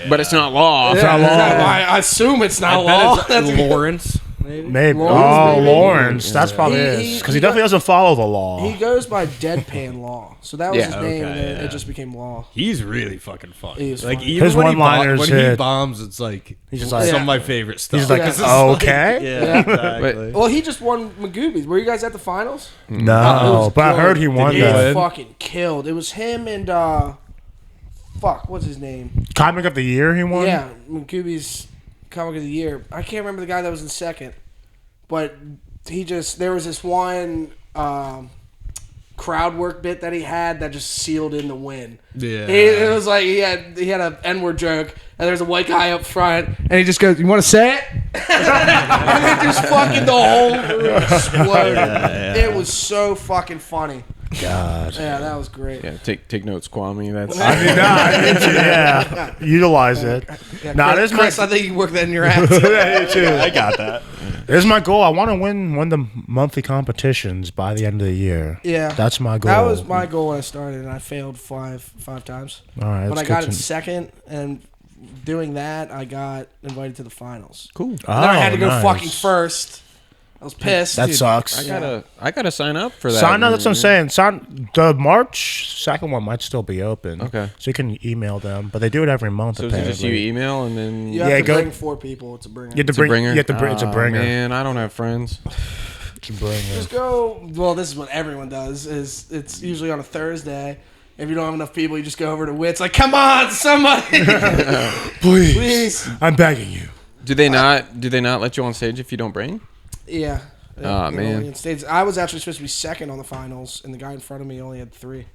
But it's not law. I assume it's not Law. That's Lawrence. Maybe. maybe. Lawrence, maybe. Lawrence. That's probably He- it. Because he he definitely got- doesn't follow the law. He goes by Deadpan Law. So that was Yeah. his name, and Okay, then yeah. it just became Law. He's really fucking funny. He is like funny. even His when one-liners when he hit. bombs, it's like He's just like- some of my favorite stuff. He's like, Yeah. It's just like- okay. yeah, exactly. Well, he just won Magoobies. Were you guys at the finals? No, It was but I good. heard he won he He that. win? fucking killed. It was him and what's his name? Comic of the year he won? Yeah, Magoobies Comic of the Year. I can't remember the guy that was in second, but there was this one crowd work bit that he had that just sealed in the win. Yeah. It was like he had an N-word joke, and there's a white guy up front, and he just goes, "You want to say it?" And then just fucking the whole room exploded. It was so fucking funny. God. Yeah, that was great. Yeah, take notes, Kwame. That's I need to, yeah. Utilize it. Yeah, Nah, Chris, this is Chris, my- I think you worked that in your ass. I got that. This is my goal. I want to win one of the monthly competitions by the end of the year. Yeah, That's my goal. That was my goal when I started, and I failed five times. All right, But that's I got good in to- second, and doing that, I got invited to the finals. cool. And then I had to go nice. fucking first. I was pissed. That dude. sucks. I gotta sign up for that. Sign up. That's what I'm saying. The March second one might still be open. Okay. So you can email them, but they do it every month. So is it apparently. just you email and then You have Yeah, to go- bring 4 people. It's a bringer. You have to it's a bring. bringer? You have to bring. It's a Aw, bringer. Man, I don't have friends. It's a bringer. Just go. Well, this is what everyone does. Is it's usually on a Thursday. If you don't have enough people, you just go over to Wits. Like, come on, somebody, please. I'm begging you. Do they not let you on stage if you don't bring? Yeah. Aw, You know, man. in States, I was actually supposed to be second on the finals, and the guy in front of me only had 3.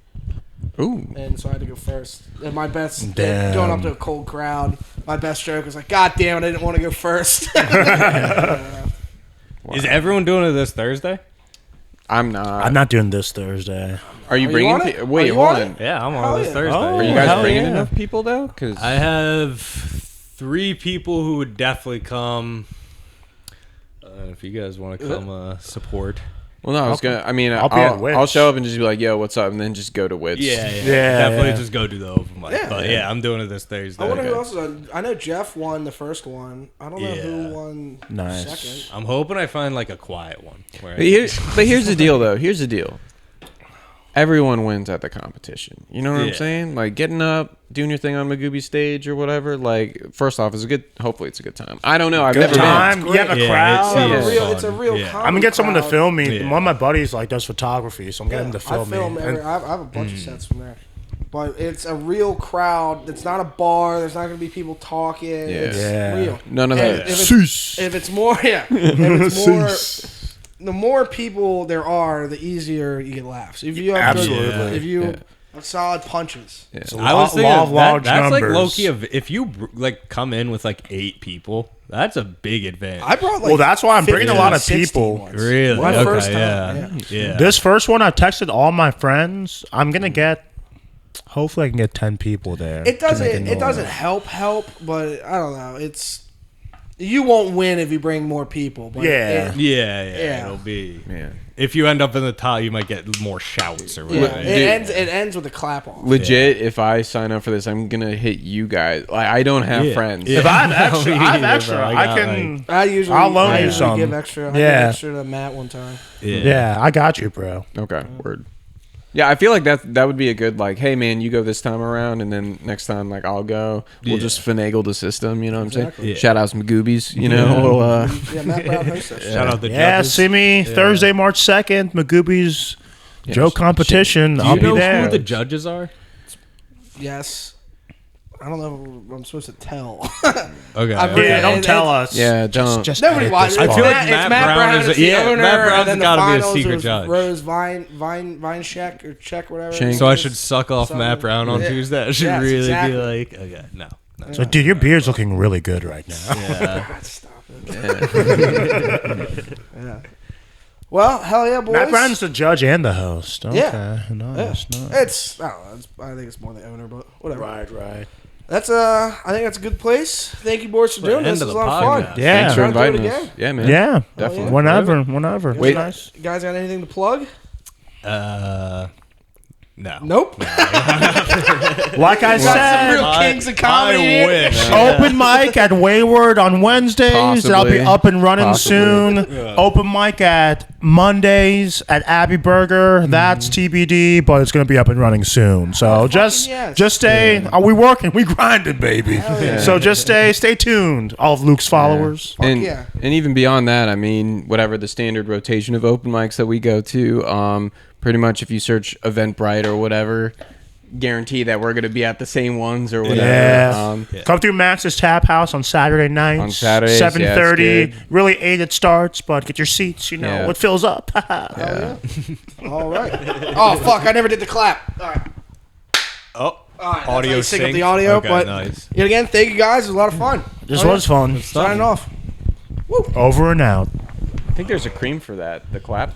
Ooh. And so I had to go first. And my best, Damn. going up to a cold crowd, my best joke was like, God damn it, I didn't want to go first. Is everyone doing it this Thursday? I'm not. I'm not doing this Thursday. Are you Are you bringing? on it? Wait, Are you hold on on. it? Yeah, I'm on Hell this yeah. Thursday. Oh, Are you guys hell bringing yeah. enough people though? Because I have 3 people who would definitely come. If you guys want to come support. well, no, I was gonna. I mean, I'll be at Wits. I'll show up and just be like, "Yo, what's up?" and then just go to Wits. Yeah, Definitely yeah. just go do the open mic. Yeah. But yeah, I'm doing it this Thursday. I wonder who else is on. I know Jeff won the first one. I don't know Yeah. who won Nice. second. I'm hoping I find like a quiet one. Where But here's the deal, though. Here's the deal. Everyone wins at the competition. You know what I'm Yeah. saying? Like getting up, doing your thing on Magooby stage or whatever. Like, first off, it's a good. Hopefully, it's a good time. I don't know. I've Good never time. been. You have a Yeah, crowd. it's- It's a real Yeah. comedy I'm gonna get someone to crowd. film me. Yeah. One of my buddies like does photography, so I'm getting him to film, I film me. every, And I have a bunch of sets from there. But it's a real crowd. It's not a bar. There's not going to be people talking. It's Yeah. real. None of And that. if it's more, yeah. If it's more, the more people there are, the easier you get laughs. If you have Absolutely. good, if you have solid punches. it's a I was thinking law of large that's like numbers. low key. If you like come in with like 8 people, that's a big advantage. I brought like Well, that's why I'm bringing a 15, lot of 16 people. once. Really? My Okay, first time. yeah. Yeah. This first one, I texted all my friends. I'm gonna get. Hopefully, I can get 10 people there. It to make doesn't. It doesn't noise. help, but I don't know. It's you won't win if you bring more people. But Yeah. Yeah, it'll be. Man. If you end up in the top, you might get more shouts or yeah. whatever. It ends with a clap off. Legit, if I sign up for this, I'm gonna hit you guys. Like, I don't have Yeah. friends. Yeah. If I have extra, Me I have neither, extra. bro. I I got, can. I'll loan you usually some. give extra. I Yeah. gave extra to Matt one time. Yeah. Yeah, I got you, bro. Okay, word. Yeah, I feel like that would be a good like, hey man, you go this time around, and then next time like I'll go. We'll just finagle the system. You know what I'm saying? Yeah. Shout out some Magoobies. You know, we'll, Yeah, Matt Brown hosts that shit. Shout out the Yeah, judges. see me Thursday, March 2nd, Magoobies Joe competition. Do I'll you be know there. who the judges are? Yes. I don't know if I'm supposed to tell. Okay. I've okay. Yeah, don't And- tell us. yeah, don't. Just Nobody edit watches. this I feel part. like It's Matt Brown is is the owner, Matt Brown's and then the gotta be a finals secret was judge. Rose Vine Check or Check whatever. Shank. So I should suck off Something. Matt Brown on Yeah. Tuesday. I should Yes, really exactly. be like, okay, no. So, dude, your beard's looking really good right now. Yeah. Stop it. Yeah. Well, hell yeah, boys. Matt Brown's the judge and the host. Okay, Yeah. nice, nice. It's I don't know. I think it's more the owner, but whatever. Right. That's I think that's a good place. Thank you, boys, for doing end this. of It was the a lot of podcast. fun. Yeah. Thanks for Try to do it inviting us. again. Yeah, man. Yeah, Definitely. whenever. Wait. Nice. You guys got anything to plug? No. Nope. Like I said, Real kings of comedy. I wish. open mic at Wayward on Wednesdays. That'll be Possibly. up and running Possibly. soon. Open mic at Mondays at Abbey Burger. That's TBD, but it's going to be up and running soon. So just yes. stay. Are we working? We grinding, baby. So just stay tuned. All of Luke's followers. And, yeah. and even beyond that, I mean, whatever the standard rotation of open mics that we go to, pretty much if you search Eventbrite or whatever, guarantee that we're going to be at the same ones or whatever. Yeah. Come through Max's Tap House on Saturday nights. On Saturdays, yeah, it's 7:30. good. Really 8 it starts, but get your seats. You know Yeah. it fills up. All right. Oh fuck! I never did the clap. All right. Oh, All right. That's audio how you sync up synced? the audio, Okay, but nice. yet again, thank you guys. It was a lot of fun. This was fun. Signing off. Over and out. I think there's a cream for that, the clap.